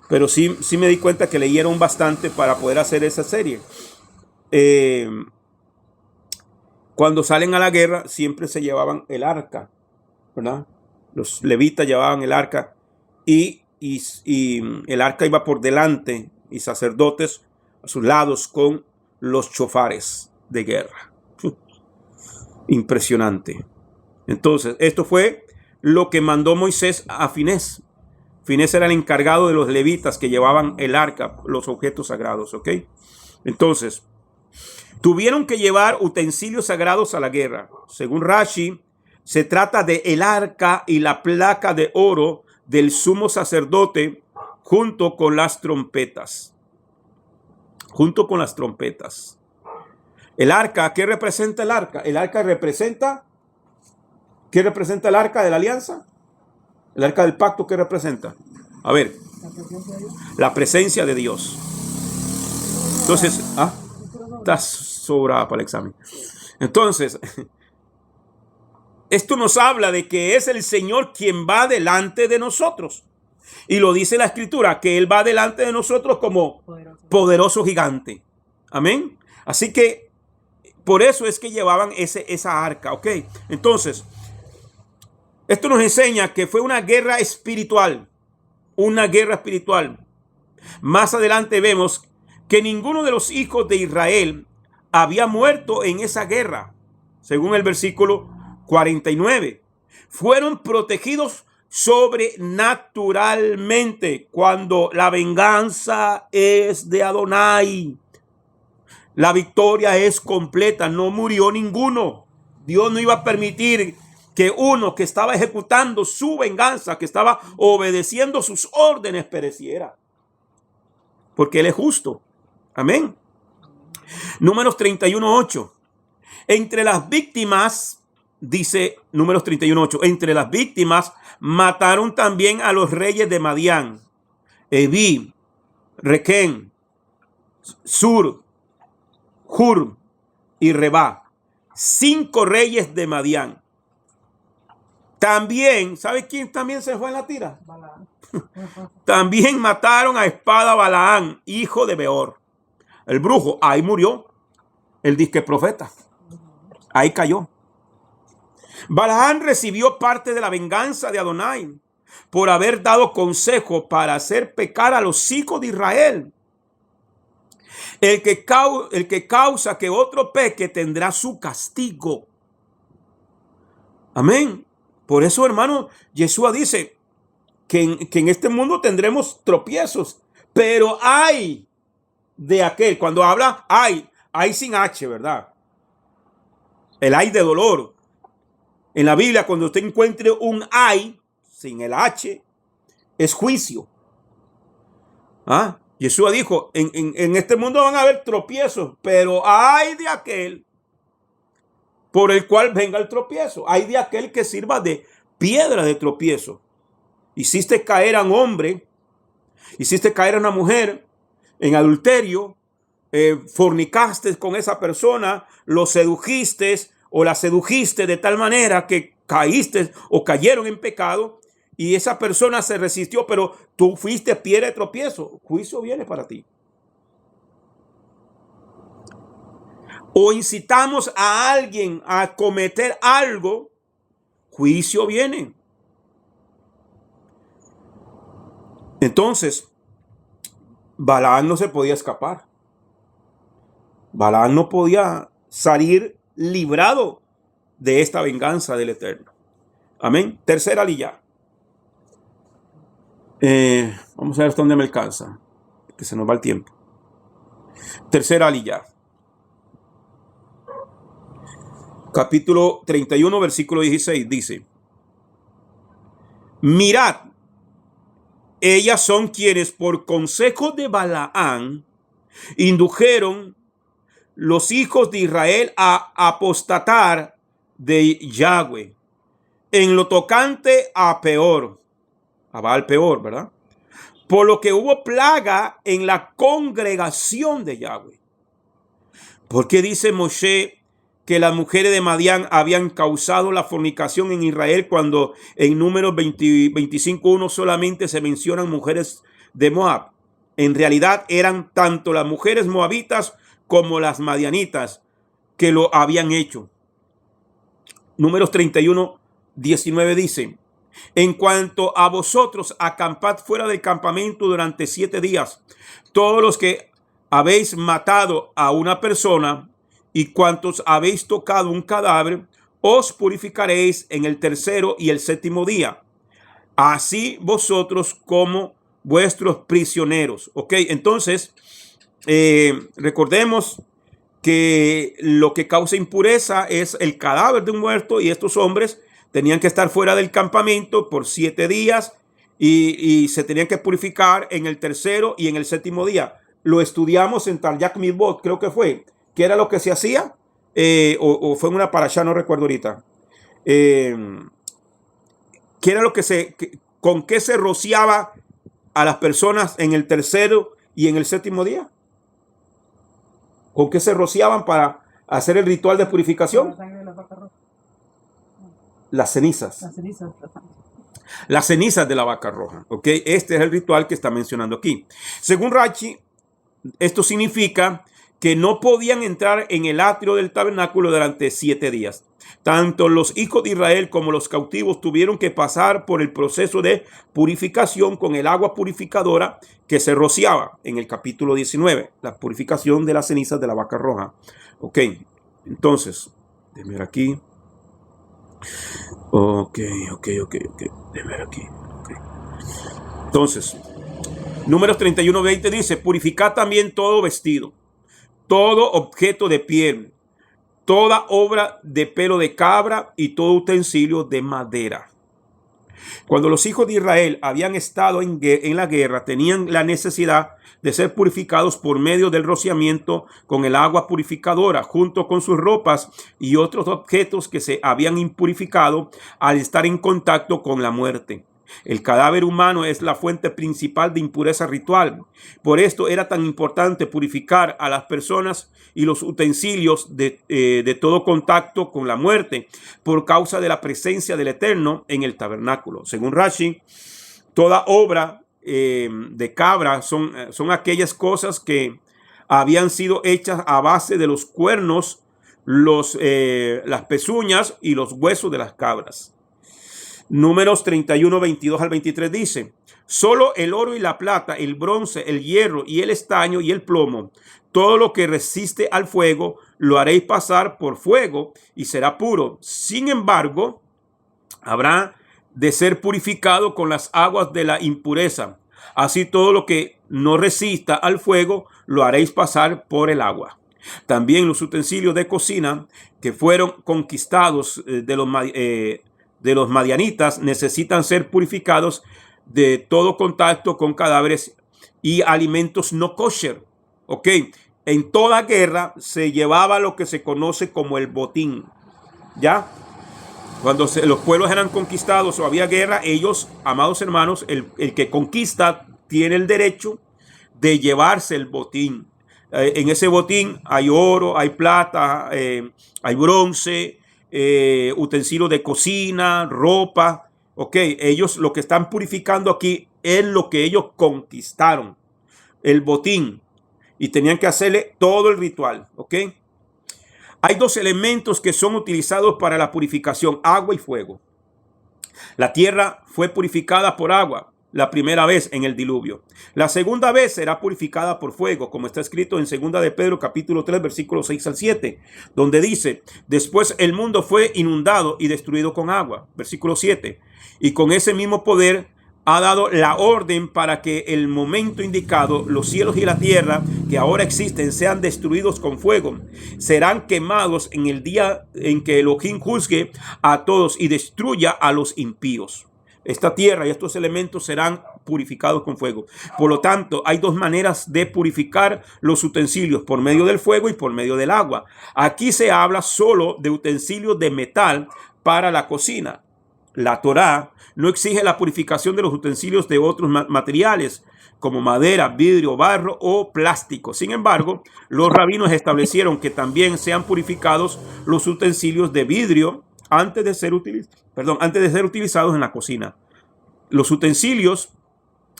pero sí me di cuenta que leyeron bastante para poder hacer esa serie. Cuando salen a la guerra, siempre se llevaban el arca, ¿verdad? Los levitas llevaban el arca y el arca iba por delante y sacerdotes a sus lados con los chofares de guerra. Impresionante. Entonces, esto fue lo que mandó Moisés a Finés. Finés era el encargado de los levitas que llevaban el arca, los objetos sagrados, ¿ok? Entonces, tuvieron que llevar utensilios sagrados a la guerra. Según Rashi, se trata de el arca y la placa de oro del sumo sacerdote junto con las trompetas. Junto con las trompetas. El arca, ¿qué representa el arca? El arca representa, ¿qué representa el arca de la alianza? El arca del pacto, ¿qué representa? A ver, la presencia de Dios. Entonces, estás sobrada para el examen. Entonces, esto nos habla de que es el Señor quien va delante de nosotros. Y lo dice la Escritura, que Él va delante de nosotros como poderoso gigante. Amén. Así que, por eso es que llevaban esa arca, ¿ok? Entonces, esto nos enseña que fue una guerra espiritual. Una guerra espiritual. Más adelante vemos que ninguno de los hijos de Israel había muerto en esa guerra, según el versículo 49. Fueron protegidos sobrenaturalmente cuando la venganza es de Adonai. La victoria es completa, no murió ninguno. Dios no iba a permitir que uno que estaba ejecutando su venganza, que estaba obedeciendo sus órdenes, pereciera. Porque Él es justo. Amén. Números 31:8. Entre las víctimas, dice Números 31:8, entre las víctimas mataron también a los reyes de Madián, Evi, Requén, Sur, Hur y Reba, 5 reyes de Madián. También, ¿sabe quién también se fue en la tira? Balaán. También mataron a espada a Balaán, hijo de Beor, el brujo. Ahí murió el disque profeta. Ahí cayó. Balaán recibió parte de la venganza de Adonai por haber dado consejo para hacer pecar a los hijos de Israel. El que causa que otro peque tendrá su castigo. Amén. Por eso, hermano, Yeshua dice que en este mundo tendremos tropiezos, pero hay de aquel, cuando habla hay sin H, ¿verdad? El hay de dolor. En la Biblia, cuando usted encuentre un hay sin el H, es juicio. Yeshua dijo, en este mundo van a haber tropiezos, pero hay de aquel por el cual venga el tropiezo. Hay de aquel que sirva de piedra de tropiezo. Hiciste caer a un hombre, hiciste caer a una mujer en adulterio, fornicaste con esa persona, lo sedujiste o la sedujiste de tal manera que caíste o cayeron en pecado y esa persona se resistió, pero tú fuiste piedra de tropiezo. Juicio viene para ti. O incitamos a alguien a cometer algo, juicio viene. Entonces, Balaán no se podía escapar. Balaán no podía salir librado de esta venganza del Eterno. Amén. Tercera aliyá. Vamos a ver hasta dónde me alcanza, que se nos va el tiempo. Tercera aliyá. Capítulo 31, versículo 16 dice: mirad, ellas son quienes por consejo de Balaán indujeron los hijos de Israel a apostatar de Yahweh en lo tocante a Peor, a Baal Peor, ¿verdad? Por lo que hubo plaga en la congregación de Yahweh. Porque dice Moshe que las mujeres de Madián habían causado la fornicación en Israel, cuando en Números 25:1 solamente se mencionan mujeres de Moab. En realidad eran tanto las mujeres moabitas como las madianitas que lo habían hecho. Números 31:19 dice: en cuanto a vosotros, acampad fuera del campamento durante 7 días. Todos los que habéis matado a una persona y cuantos habéis tocado un cadáver, os purificaréis en el tercero y el séptimo día. Así vosotros como vuestros prisioneros. Ok, entonces, recordemos que lo que causa impureza es el cadáver de un muerto, y estos hombres tenían que estar fuera del campamento por 7 días y se tenían que purificar en el tercero y en el séptimo día. Lo estudiamos en Taryag Midbot, creo que fue. ¿Qué era lo que se hacía? O fue en una parashá, no recuerdo ahorita. ¿Qué era lo que con qué se rociaba a las personas en el tercero y en el séptimo día? ¿Con qué se rociaban para hacer el ritual de purificación? Las cenizas. Las cenizas de la vaca roja. ¿Ok? Este es el ritual que está mencionando aquí. Según Rashi, esto significa que no podían entrar en el atrio del tabernáculo durante 7 días. Tanto los hijos de Israel como los cautivos tuvieron que pasar por el proceso de purificación con el agua purificadora que se rociaba en el capítulo 19, la purificación de las cenizas de la vaca roja. Ok, entonces, déjame ver aquí. Ok. Déjame ver aquí. Okay. Entonces, Números 31:20 dice: purificad también todo vestido, todo objeto de piel, toda obra de pelo de cabra y todo utensilio de madera. Cuando los hijos de Israel habían estado en la guerra, tenían la necesidad de ser purificados por medio del rociamiento con el agua purificadora, junto con sus ropas y otros objetos que se habían impurificado al estar en contacto con la muerte. El cadáver humano es la fuente principal de impureza ritual. Por esto era tan importante purificar a las personas y los utensilios de todo contacto con la muerte, por causa de la presencia del Eterno en el tabernáculo. Según Rashi, toda obra de cabra son aquellas cosas que habían sido hechas a base de los cuernos, las pezuñas y los huesos de las cabras. Números 31, 22 al 23 dice: solo el oro y la plata, el bronce, el hierro y el estaño y el plomo, todo lo que resiste al fuego, lo haréis pasar por fuego y será puro. Sin embargo, habrá de ser purificado con las aguas de la impureza. Así todo lo que no resista al fuego, lo haréis pasar por el agua. También los utensilios de cocina que fueron conquistados de los madianitas necesitan ser purificados de todo contacto con cadáveres y alimentos no kosher. Ok, en toda guerra se llevaba lo que se conoce como el botín. ¿Ya? Cuando los pueblos eran conquistados o había guerra, ellos, amados hermanos, el que conquista tiene el derecho de llevarse el botín. En ese botín hay oro, hay plata, hay bronce, utensilios de cocina, ropa. Ok, ellos lo que están purificando aquí es lo que ellos conquistaron, el botín, y tenían que hacerle todo el ritual. Ok, hay dos elementos que son utilizados para la purificación: agua y fuego. La tierra fue purificada por agua la primera vez en el diluvio. La segunda vez será purificada por fuego, como está escrito en 2 de Pedro capítulo 3 versículos 6 al 7, donde dice: después el mundo fue inundado y destruido con agua. Versículo 7. Y con ese mismo poder ha dado la orden para que el momento indicado los cielos y la tierra que ahora existen sean destruidos con fuego. Serán quemados en el día en que Elohim juzgue a todos y destruya a los impíos. Esta tierra y estos elementos serán purificados con fuego. Por lo tanto, hay dos maneras de purificar los utensilios: por medio del fuego y por medio del agua. Aquí se habla solo de utensilios de metal para la cocina. La Torá no exige la purificación de los utensilios de otros materiales, como madera, vidrio, barro o plástico. Sin embargo, los rabinos establecieron que también sean purificados los utensilios de vidrio antes de ser utilizados en la cocina. Los utensilios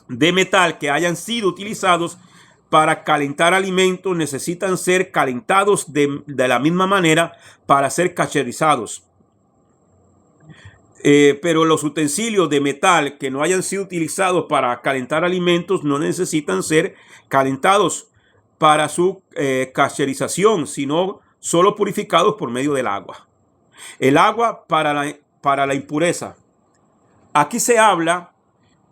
de metal que hayan sido utilizados para calentar alimentos necesitan ser calentados de la misma manera para ser cacherizados. Pero los utensilios de metal que no hayan sido utilizados para calentar alimentos no necesitan ser calentados para su cacherización, sino solo purificados por medio del agua. El agua para la impureza. Aquí se habla,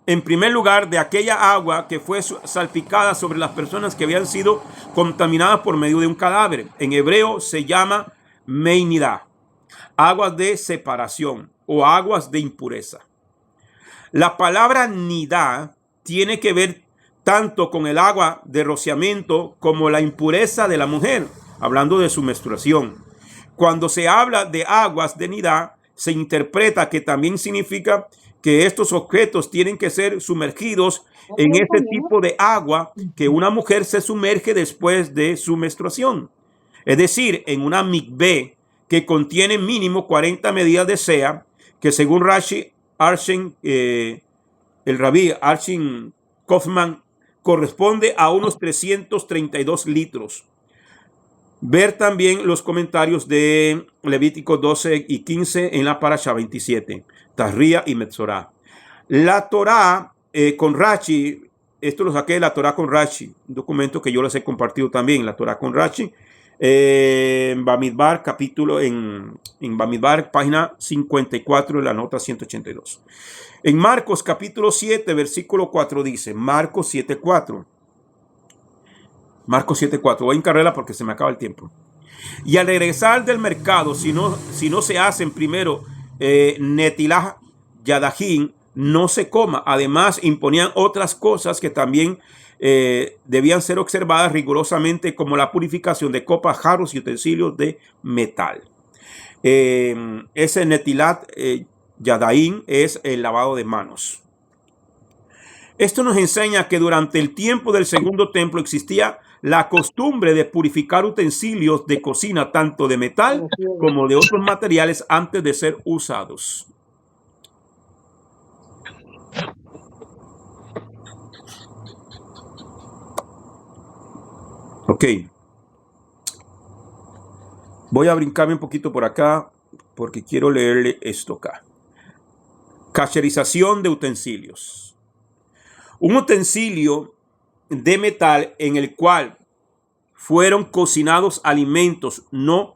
en primer lugar, de aquella agua que fue salpicada sobre las personas que habían sido contaminadas por medio de un cadáver. En hebreo se llama meinidá, aguas de separación o aguas de impureza. La palabra nidá tiene que ver tanto con el agua de rociamiento como la impureza de la mujer, hablando de su menstruación. Cuando se habla de aguas de nidá, se interpreta que también significa que estos objetos tienen que ser sumergidos en ese tipo de agua que una mujer se sumerge después de su menstruación. Es decir, en una mikvé que contiene mínimo 40 medidas de sea, que según Rashi, el rabí Arshin Kaufman, corresponde a unos 332 litros. Ver también los comentarios de Levítico 12 y 15 en la Parashá 27, Tahría y Metzorá. La Torá con Rashi, esto lo saqué de la Torá con Rashi, un documento que yo les he compartido también, la Torá con Rashi, en Bamidbar, capítulo en Bamidbar, página 54 de la nota 182. En Marcos capítulo 7, versículo 4 dice, Marcos 7:4. Marcos 7:4. Voy en carrera porque se me acaba el tiempo. Y al regresar del mercado, si no se hacen primero netilah yadahim, no se coma. Además, imponían otras cosas que también debían ser observadas rigurosamente, como la purificación de copas, jarros y utensilios de metal. Ese netilat yadahim es el lavado de manos. Esto nos enseña que durante el tiempo del segundo templo existía la costumbre de purificar utensilios de cocina, tanto de metal como de otros materiales, antes de ser usados. Ok. Voy a brincarme un poquito por acá porque quiero leerle esto acá. Cacherización de utensilios. Un utensilio de metal en el cual fueron cocinados alimentos no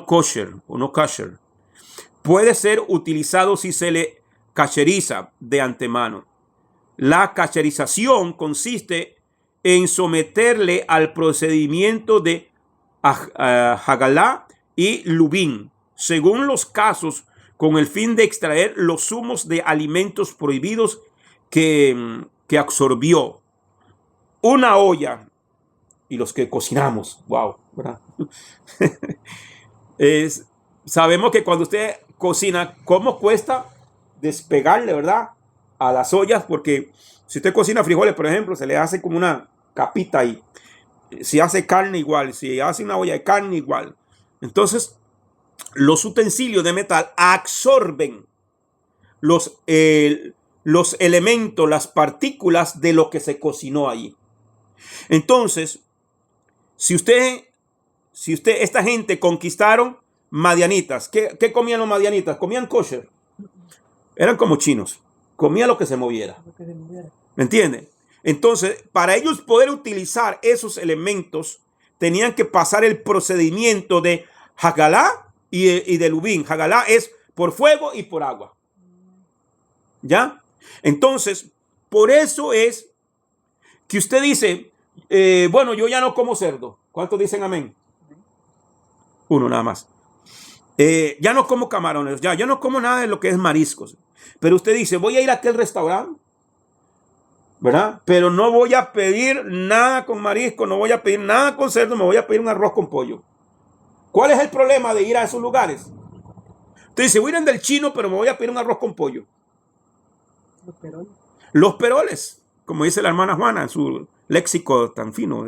kosher o no kasher puede ser utilizado si se le cacheriza de antemano. La cacherización consiste en someterle al procedimiento de Hagalá y Lubín, según los casos, con el fin de extraer los zumos de alimentos prohibidos que absorbió. Una olla, y los que cocinamos, wow, ¿verdad? Sabemos que cuando usted cocina, ¿cómo cuesta despegarle, verdad? A las ollas, porque si usted cocina frijoles, por ejemplo, se le hace como una capita ahí. Si hace carne, igual. Si hace una olla de carne, igual. Entonces, los utensilios de metal absorben los elementos, las partículas de lo que se cocinó allí. Entonces, si esta gente conquistaron madianitas, ¿qué comían los madianitas? Comían kosher. Eran como chinos. Comían lo que se moviera. ¿Me entienden? Entonces, para ellos poder utilizar esos elementos, tenían que pasar el procedimiento de Hagalá y de Lubín. Hagalá es por fuego y por agua. ¿Ya? Entonces, por eso es que usted dice, bueno, yo ya no como cerdo. ¿Cuántos dicen amén? Uno nada más. Ya no como camarones, ya no como nada de lo que es mariscos. Pero usted dice, voy a ir a aquel restaurante, ¿verdad? Pero no voy a pedir nada con marisco, no voy a pedir nada con cerdo, me voy a pedir un arroz con pollo. ¿Cuál es el problema de ir a esos lugares? Usted dice, voy a ir del chino, pero me voy a pedir un arroz con pollo. Los peroles, como dice la hermana Juana en su léxico tan fino.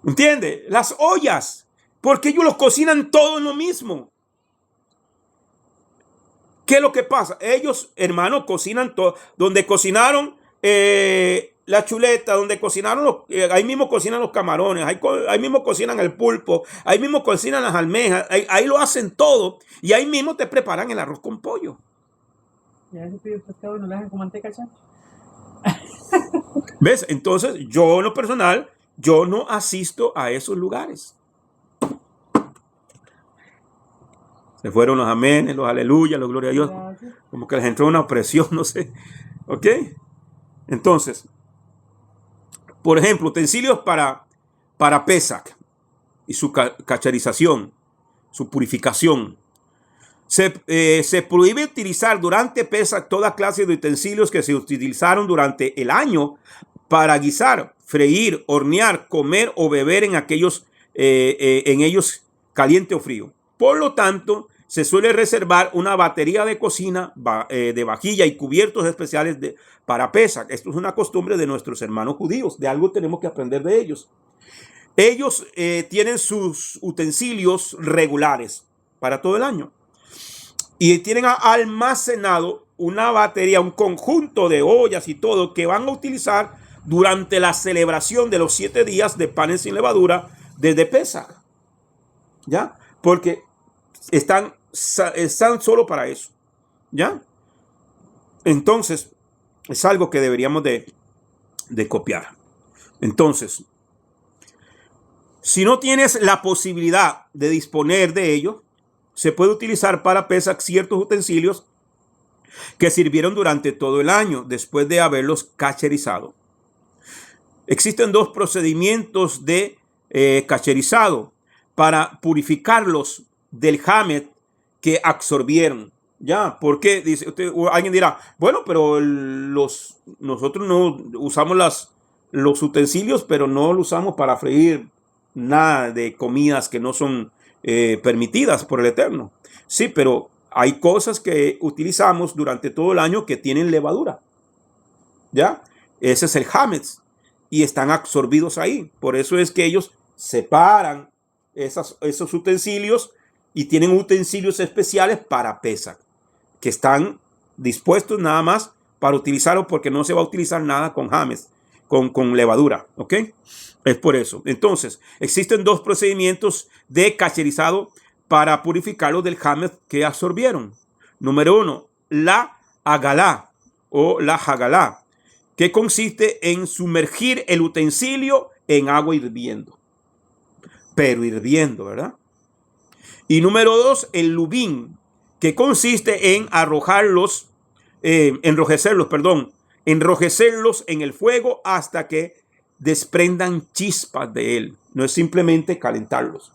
¿Entiende? Las ollas, porque ellos los cocinan todo en lo mismo. ¿Qué es lo que pasa? Ellos, hermanos, cocinan todo. Donde cocinaron la chuleta, donde cocinaron, ahí mismo cocinan los camarones, ahí mismo cocinan el pulpo, ahí mismo cocinan las almejas, ahí lo hacen todo. Y ahí mismo te preparan el arroz con pollo. Ya se pide pescado y no le hacen con manteca, chancho. ¿Ves? Entonces, yo en lo personal, yo no asisto a esos lugares. Se fueron los amenes, los aleluyas, los gloria a Dios. Gracias. Como que les entró una opresión, no sé. ¿Ok? Entonces, por ejemplo, utensilios para Pesach y su cacherización, su purificación. Se prohíbe utilizar durante Pesach toda clase de utensilios que se utilizaron durante el año para guisar, freír, hornear, comer o beber en ellos caliente o frío. Por lo tanto, se suele reservar una batería de cocina, de vajilla y cubiertos especiales para Pesach. Esto es una costumbre de nuestros hermanos judíos. De algo tenemos que aprender de ellos. Ellos tienen sus utensilios regulares para todo el año. Y tienen almacenado una batería, un conjunto de ollas y todo que van a utilizar durante la celebración de los 7 días de panes sin levadura desde Pesaj. ¿Ya? Porque están solo para eso. ¿Ya? Entonces, es algo que deberíamos de copiar. Entonces, si no tienes la posibilidad de disponer de ello, se puede utilizar para Pesaj ciertos utensilios que sirvieron durante todo el año después de haberlos cacherizado. Existen 2 procedimientos de cacherizado para purificarlos del hamet que absorbieron. Ya, ¿por qué? Dice usted, alguien dirá, bueno, pero nosotros no usamos los utensilios, pero no los usamos para freír nada de comidas que no son permitidas por el Eterno. Sí, pero hay cosas que utilizamos durante todo el año que tienen levadura. ¿Ya? Ese es el hametz y están absorbidos ahí. Por eso es que ellos separan esos utensilios y tienen utensilios especiales para Pesaj, que están dispuestos nada más para utilizarlo, porque no se va a utilizar nada con hametz, con levadura, ¿ok? Es por eso. Entonces, existen 2 procedimientos de cacherizado para purificarlo del hametz que absorbieron. Número 1, la hagalá o la hagalá, que consiste en sumergir el utensilio en agua hirviendo, pero hirviendo, ¿verdad? Y número 2, el lubín, que consiste en enrojecerlos en el fuego hasta que desprendan chispas de él. No es simplemente calentarlos,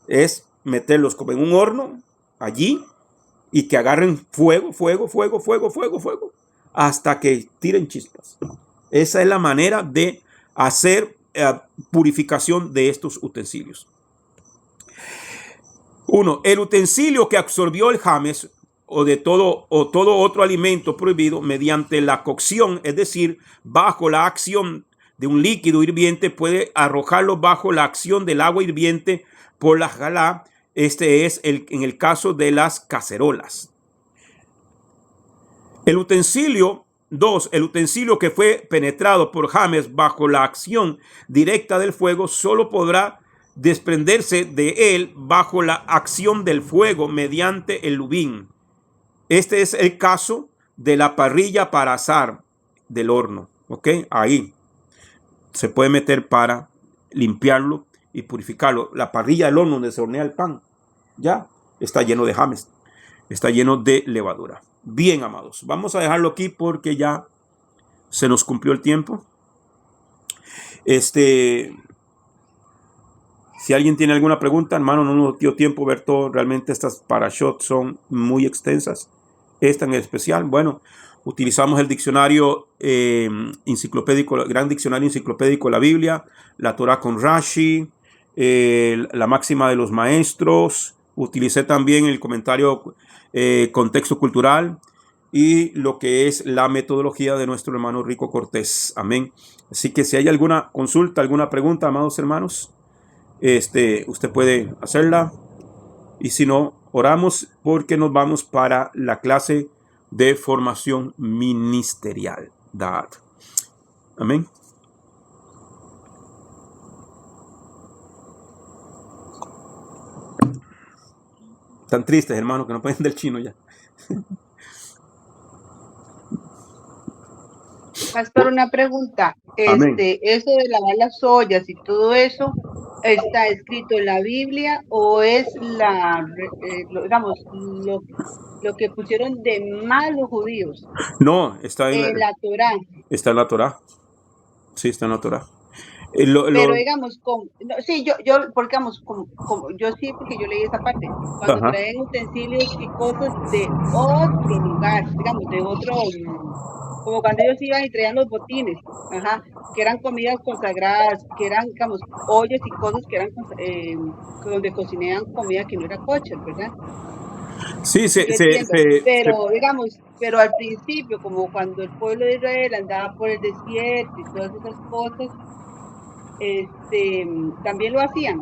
es meterlos como en un horno allí y que agarren fuego, hasta que tiren chispas. Esa es la manera de hacer purificación de estos utensilios. 1. El utensilio que absorbió el hametz o todo otro alimento prohibido mediante la cocción, es decir, bajo la acción de un líquido hirviente, puede arrojarlo bajo la acción del agua hirviente por la jalá. Este es en el caso de las cacerolas. El utensilio 2. El utensilio que fue penetrado por hametz bajo la acción directa del fuego solo podrá desprenderse de él bajo la acción del fuego mediante el lubín. Este es el caso de la parrilla para asar del horno. ¿Ok? Ahí se puede meter para limpiarlo y purificarlo. La parrilla del horno donde se hornea el pan ya está lleno de hametz, está lleno de levadura. Bien, amados, vamos a dejarlo aquí porque ya se nos cumplió el tiempo. Si alguien tiene alguna pregunta, hermano, no nos dio tiempo ver todo. Realmente estas parashot son muy extensas. Esta en especial, bueno, utilizamos el diccionario enciclopédico, el gran diccionario enciclopédico de la Biblia, la Torah con Rashi, la máxima de los maestros. Utilicé también el comentario contexto cultural y lo que es la metodología de nuestro hermano Rico Cortés. Amén. Así que si hay alguna consulta, alguna pregunta, amados hermanos, usted puede hacerla, y si no, oramos porque nos vamos para la clase de formación ministerial. Amén. Tan tristes, hermano, que no pueden del chino ya. Pastor, una pregunta. Amén. Eso de lavar las ollas y todo eso, ¿está escrito en la Biblia o es lo que pusieron de mal los judíos? No, está en La Torá. Está en la Torá. Sí, está en la Torá. Pero digamos, sí, porque digamos, yo sí, porque yo leí esa parte, cuando Ajá. traen utensilios y cosas de otro lugar, digamos, de otro, como cuando ellos iban y traían los botines, que eran comidas consagradas, que eran, digamos, ollas y cosas que eran donde cocinaban comida que no era kosher, ¿verdad? Sí, pero digamos, pero al principio, como cuando el pueblo de Israel andaba por el desierto y todas esas cosas, también lo hacían.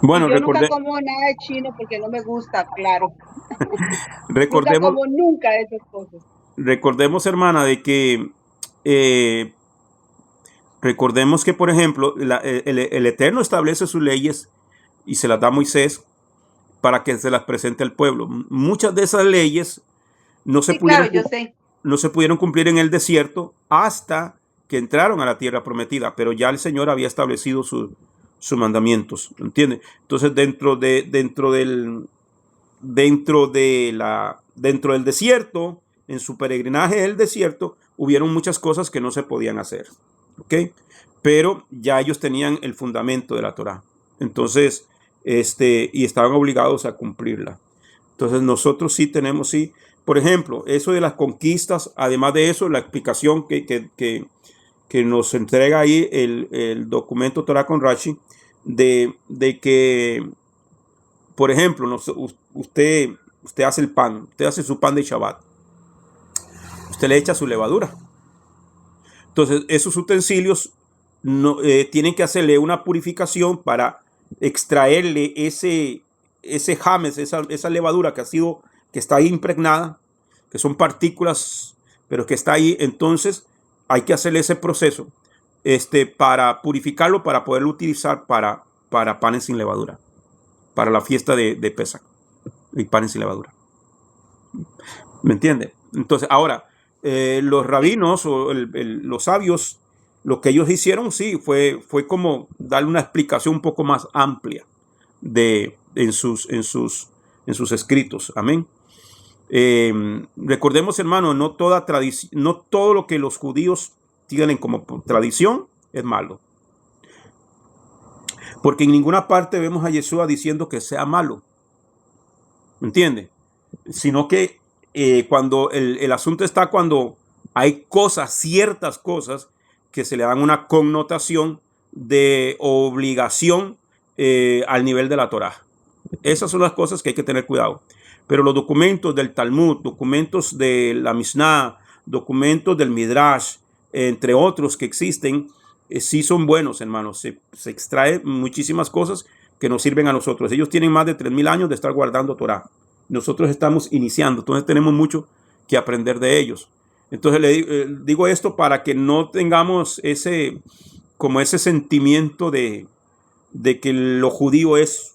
Bueno, y yo nunca como nada de chino porque no me gusta, claro. Nunca como nunca de esas cosas. Recordemos, hermana, de que Recordemos que, por ejemplo, el Eterno establece sus leyes y se las da a Moisés para que se las presente al pueblo. Muchas de esas leyes no se Sí, claro, pudieron, yo sé. no se pudieron cumplir en el desierto hasta que entraron a la tierra prometida, pero ya el Señor había establecido sus mandamientos, ¿entiendes? Entonces dentro del desierto, en su peregrinaje del desierto, hubieron muchas cosas que no se podían hacer, ¿ok? Pero ya ellos tenían el fundamento de la Torá. Entonces, y estaban obligados a cumplirla. Entonces nosotros sí tenemos, sí, por ejemplo, eso de las conquistas, además de eso, la explicación que nos entrega ahí el documento Torah con Rashi, de que, por ejemplo, usted hace el pan, usted hace su pan de Shabbat, usted le echa su levadura. Entonces, esos utensilios tienen que hacerle una purificación para extraerle ese james, esa levadura que está ahí impregnada, que son partículas, pero que está ahí. Entonces, hay que hacerle ese proceso para purificarlo, para poderlo utilizar para panes sin levadura, para la fiesta de Pesach y panes sin levadura. ¿Me entiende? Entonces, ahora, los rabinos o los sabios, lo que ellos hicieron, sí, fue como darle una explicación un poco más amplia en sus escritos. Amén. Recordemos, hermano, no todo lo que los judíos tienen como tradición es malo. Porque en ninguna parte vemos a Yeshua diciendo que sea malo. ¿Me entiende? Sino que cuando el asunto está cuando hay ciertas cosas que se le dan una connotación de obligación al nivel de la Torá. Esas son las cosas que hay que tener cuidado. Pero los documentos del Talmud, documentos de la Mishnah, documentos del Midrash, entre otros que existen, sí son buenos, hermanos. Se extrae muchísimas cosas que nos sirven a nosotros. Ellos tienen más de 3,000 años de estar guardando Torá. Nosotros estamos iniciando, entonces tenemos mucho que aprender de ellos. Entonces le digo esto para que no tengamos ese sentimiento de que lo judío es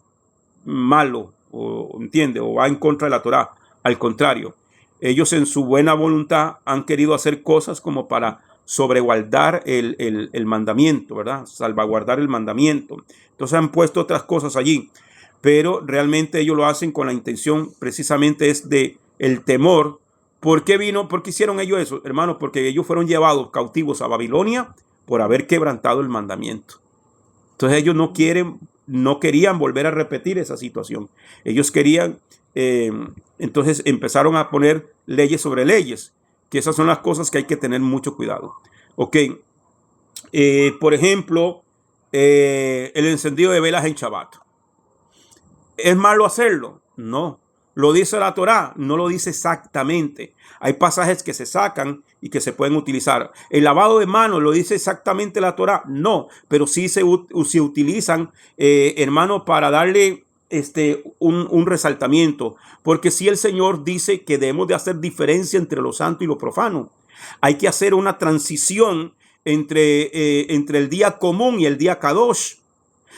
malo, o entiende, o va en contra de la Torá. Al contrario, ellos en su buena voluntad han querido hacer cosas como para sobreguardar el mandamiento, ¿verdad? Salvaguardar el mandamiento. Entonces han puesto otras cosas allí, pero realmente ellos lo hacen con la intención precisamente es de el temor. ¿Por qué hicieron ellos eso, hermanos? Porque ellos fueron llevados cautivos a Babilonia por haber quebrantado el mandamiento. Entonces ellos no querían volver a repetir esa situación. Ellos querían, entonces empezaron a poner leyes sobre leyes, que esas son las cosas que hay que tener mucho cuidado. Ok, por ejemplo, el encendido de velas en Shabbat. ¿Es malo hacerlo? No. ¿Lo dice la Torá? No lo dice exactamente. Hay pasajes que se sacan y que se pueden utilizar. ¿El lavado de manos lo dice exactamente la Torá? No, pero sí se utilizan, hermano, para darle un resaltamiento. Porque si el Señor dice que debemos de hacer diferencia entre lo santo y lo profano, hay que hacer una transición entre el día común y el día Kadosh.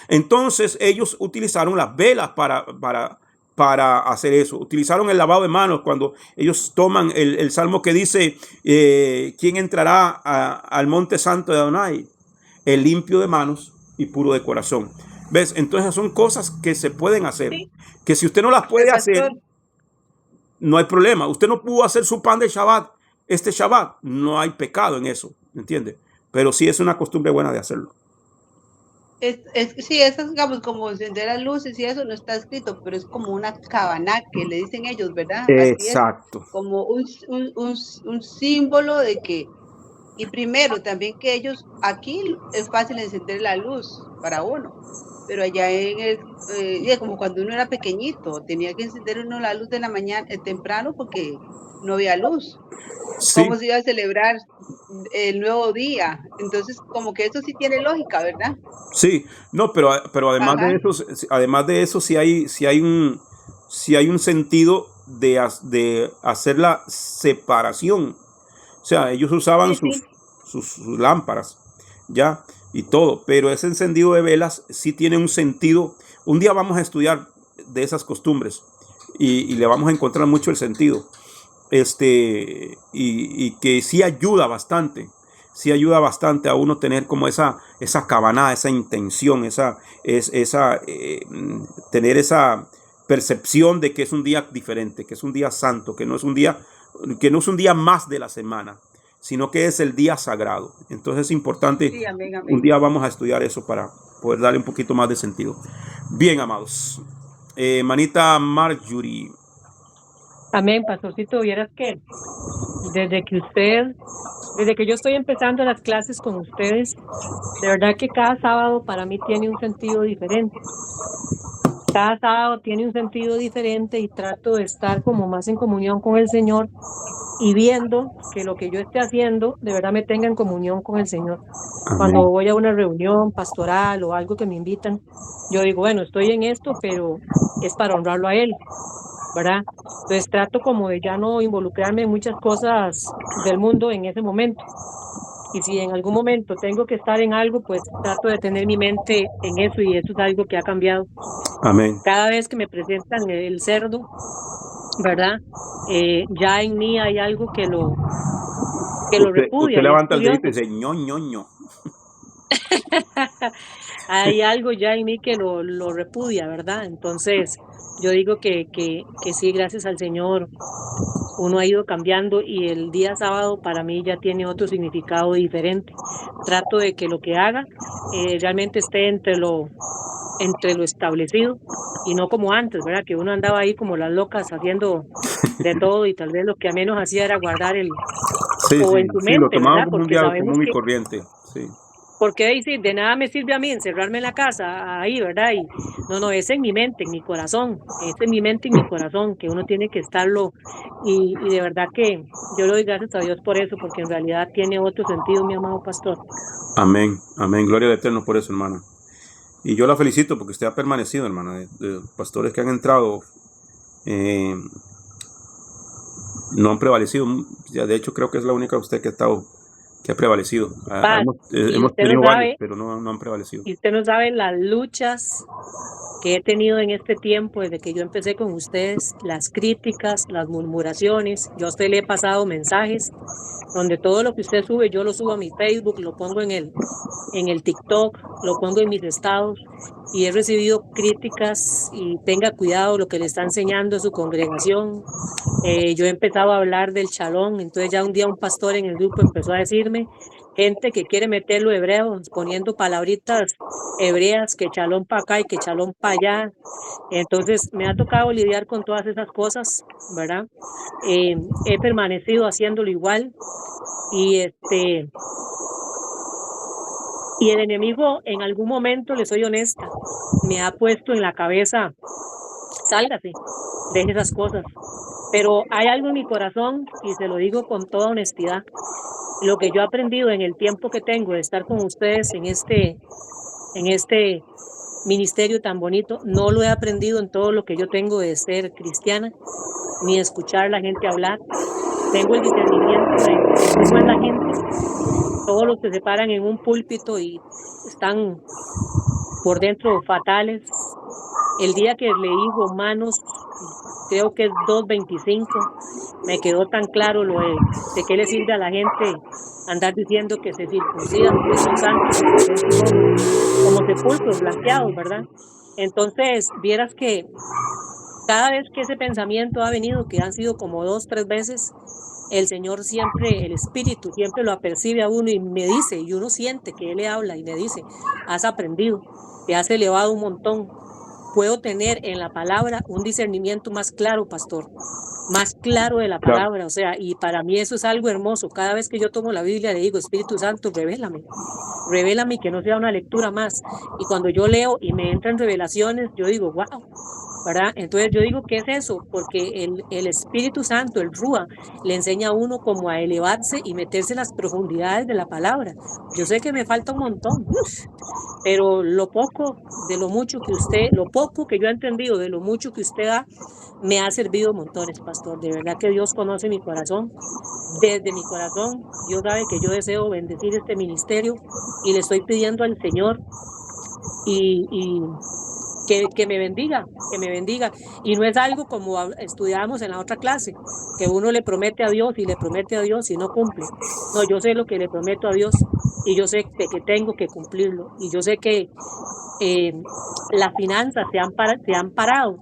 Entonces ellos utilizaron las velas para hacer eso. Utilizaron el lavado de manos cuando ellos toman el salmo que dice, ¿quién entrará al monte santo de Adonai? El limpio de manos y puro de corazón. ¿Ves? Entonces son cosas que se pueden hacer. Sí. Que si usted no las puede hacer, no hay problema. Usted no pudo hacer su pan de Shabbat este Shabbat. No hay pecado en eso, ¿entiende? Pero sí es una costumbre buena de hacerlo. Sí, eso digamos, como encender las luces y eso no está escrito, pero es como una cabana que le dicen ellos, ¿verdad? Exacto. Así es, como un símbolo de que, y primero también que ellos, aquí es fácil encender la luz para uno, pero allá como cuando uno era pequeñito, tenía que encender uno la luz de la mañana temprano porque no había luz. Sí. ¿Cómo se iba a celebrar el nuevo día? Entonces, como que eso sí tiene lógica, ¿verdad? Sí, no, pero además Ajá. de eso sí hay un sentido de hacer la separación. O sea, ellos usaban Sí, sí. sus lámparas. ya, y todo, pero ese encendido de velas sí tiene un sentido. Un día vamos a estudiar de esas costumbres y le vamos a encontrar mucho el sentido, y que sí ayuda bastante a uno tener como esa cabanada, esa intención, tener esa percepción de que es un día diferente, que es un día santo, que no es un día más de la semana, sino que es el día sagrado. Entonces es importante, Sí, amén, un amén. día vamos a estudiar eso para poder darle un poquito más de sentido. Bien, amados. Manita Marjorie. Amén, pastorcito. Vieras que desde que usted, desde que yo estoy empezando las clases con ustedes, de verdad que cada sábado para mí tiene un sentido diferente. Cada sábado tiene un sentido diferente y trato de estar como más en comunión con el Señor y viendo que lo que yo esté haciendo de verdad me tenga en comunión con el Señor. Cuando Amén. voy a una reunión pastoral o algo que me invitan, yo digo, bueno, estoy en esto, pero es para honrarlo a Él, ¿verdad? Entonces trato como de ya no involucrarme en muchas cosas del mundo en ese momento. Y si en algún momento tengo que estar en algo, pues trato de tener mi mente en eso y eso es algo que ha cambiado. Amén. Cada vez que me presentan el cerdo, ¿verdad? Ya en mí hay algo que lo Usted repudia y es levanta el dedito y curioso. dice ño, ño, ño. Hay algo ya en mí que lo repudia, ¿verdad? Entonces, yo digo que sí, gracias al Señor, uno ha ido cambiando y el día sábado para mí ya tiene otro significado diferente. Trato de que lo que haga realmente esté entre lo establecido y no como antes, ¿verdad? Que uno andaba ahí como las locas haciendo de todo y tal vez lo que a menos hacía era guardar Sí, o sí, en tu sí, lo mente, tomaban ¿verdad? como un Porque día sabemos común y que corriente. Sí. porque dice, de nada me sirve a mí encerrarme en la casa, ahí, ¿verdad? Y no, es en mi mente, en mi corazón, es en mi mente y en mi corazón, que uno tiene que estarlo, y de verdad que yo le doy gracias a Dios por eso, porque en realidad tiene otro sentido, mi amado pastor. Amén, amén. Gloria al Eterno por eso, hermana. Y yo la felicito porque usted ha permanecido, hermana. De pastores que han entrado, eh, no han prevalecido. Ya, de hecho, creo que es la única usted que ha prevalecido. Paz, y Hemos usted no tenido varios, sabe, pero no han prevalecido. y usted no sabe las luchas que he tenido en este tiempo, desde que yo empecé con ustedes, las críticas, las murmuraciones. Yo a usted le he pasado mensajes donde todo lo que usted sube, yo lo subo a mi Facebook, lo pongo en el TikTok, lo pongo en mis estados y he recibido críticas y tenga cuidado lo que le está enseñando a su congregación. Yo he empezado a hablar del chalón, entonces ya un día un pastor en el grupo empezó a decirme, gente que quiere meterlo hebreo, poniendo palabritas hebreas, que chalón para acá y que chalón para allá. Entonces me ha tocado lidiar con todas esas cosas, ¿verdad? He permanecido haciéndolo igual y y el enemigo en algún momento, le soy honesta, me ha puesto en la cabeza, sálgase, deje esas cosas. Pero hay algo en mi corazón y se lo digo con toda honestidad. Lo que yo he aprendido en el tiempo que tengo de estar con ustedes en este ministerio tan bonito, no lo he aprendido en todo lo que yo tengo de ser cristiana, ni escuchar a la gente hablar. Tengo el discernimiento de cómo es la gente, todos los que se paran en un púlpito y están por dentro fatales. El día que leí Romanos, creo que es 2:25, me quedó tan claro de qué le sirve a la gente andar diciendo que se circuncidan, que son santos y por dentro como sepulcros blanqueados, ¿verdad? Entonces, vieras que cada vez que ese pensamiento ha venido, que han sido como 2, 3 veces, el Señor siempre, el Espíritu siempre lo apercibe a uno y me dice, y uno siente que Él le habla y me dice, has aprendido, te has elevado un montón. Puedo tener en la palabra un discernimiento más claro, pastor, más claro de la Claro. palabra, o sea, y para mí eso es algo hermoso. Cada vez que yo tomo la Biblia le digo, Espíritu Santo, revélame que no sea una lectura más. Y cuando yo leo y me entran revelaciones, yo digo, wow, ¿verdad? Entonces yo digo, ¿qué es eso? Porque el Espíritu Santo, el Rúa, le enseña a uno como a elevarse y meterse en las profundidades de la palabra. Yo sé que me falta un montón, pero lo poco de lo mucho que usted, lo poco que yo he entendido de lo mucho que usted da, me ha servido montones, pastor. De verdad que Dios conoce mi corazón. desde mi corazón. Dios sabe que yo deseo bendecir este ministerio y le estoy pidiendo al Señor y que me bendiga, que me bendiga. Y no es algo como estudiábamos en la otra clase, que uno le promete a Dios y le promete a Dios y no cumple. No, yo sé lo que le prometo a Dios y yo sé que tengo que cumplirlo. Y yo sé que las finanzas se han parado,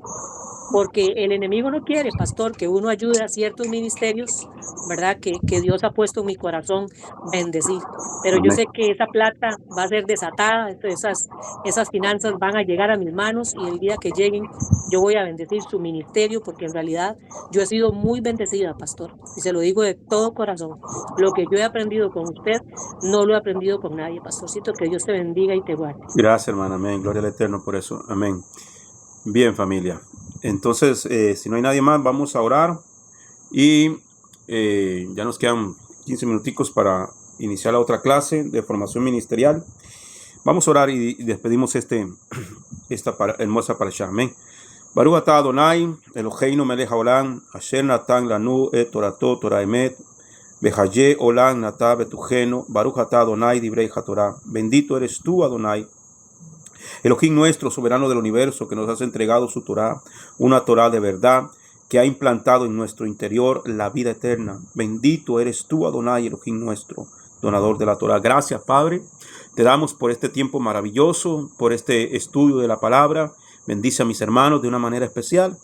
porque el enemigo no quiere, pastor, que uno ayude a ciertos ministerios, ¿verdad? Que Dios ha puesto en mi corazón bendecir. Pero yo Amén. sé que esa plata va a ser desatada, esas finanzas van a llegar a mis manos y el día que lleguen yo voy a bendecir su ministerio, porque en realidad yo he sido muy bendecida, pastor, y se lo digo de todo corazón. Lo que yo he aprendido con usted, no lo he aprendido con nadie, pastorcito, que Dios te bendiga y te guarde. Gracias, hermana. Amén. Gloria al Eterno por eso. Amén. Bien, familia. Entonces, si no hay nadie más, vamos a orar. Y ya nos quedan 15 minuticos para iniciar la otra clase de formación ministerial. Vamos a orar y despedimos esta hermosa parasha. Amén. Baruch atah Adonai, Eloheinu melech haolam, asher natan lanu et torato Torah emet, behaye olam nata betujeno, Baruch atah Adonai divrei hatorah. Bendito eres tú, Adonai, Elohim nuestro, soberano del universo, que nos has entregado su Torah, una Torah de verdad, que ha implantado en nuestro interior la vida eterna. Bendito eres tú, Adonai, Elohim nuestro, donador de la Torah. Gracias, Padre. Te damos por este tiempo maravilloso, por este estudio de la palabra. Bendice a mis hermanos de una manera especial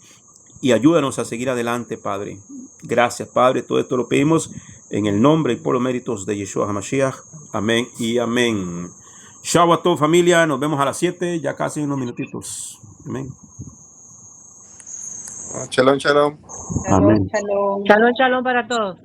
y ayúdanos a seguir adelante, Padre. Gracias, Padre. Todo esto lo pedimos en el nombre y por los méritos de Yeshua HaMashiach. Amén y amén. Shabbat Tov, familia. Nos vemos a las 7, ya casi unos minutitos. Amén. Shalom, shalom. Shalom, Amén. shalom. Shalom, shalom para todos.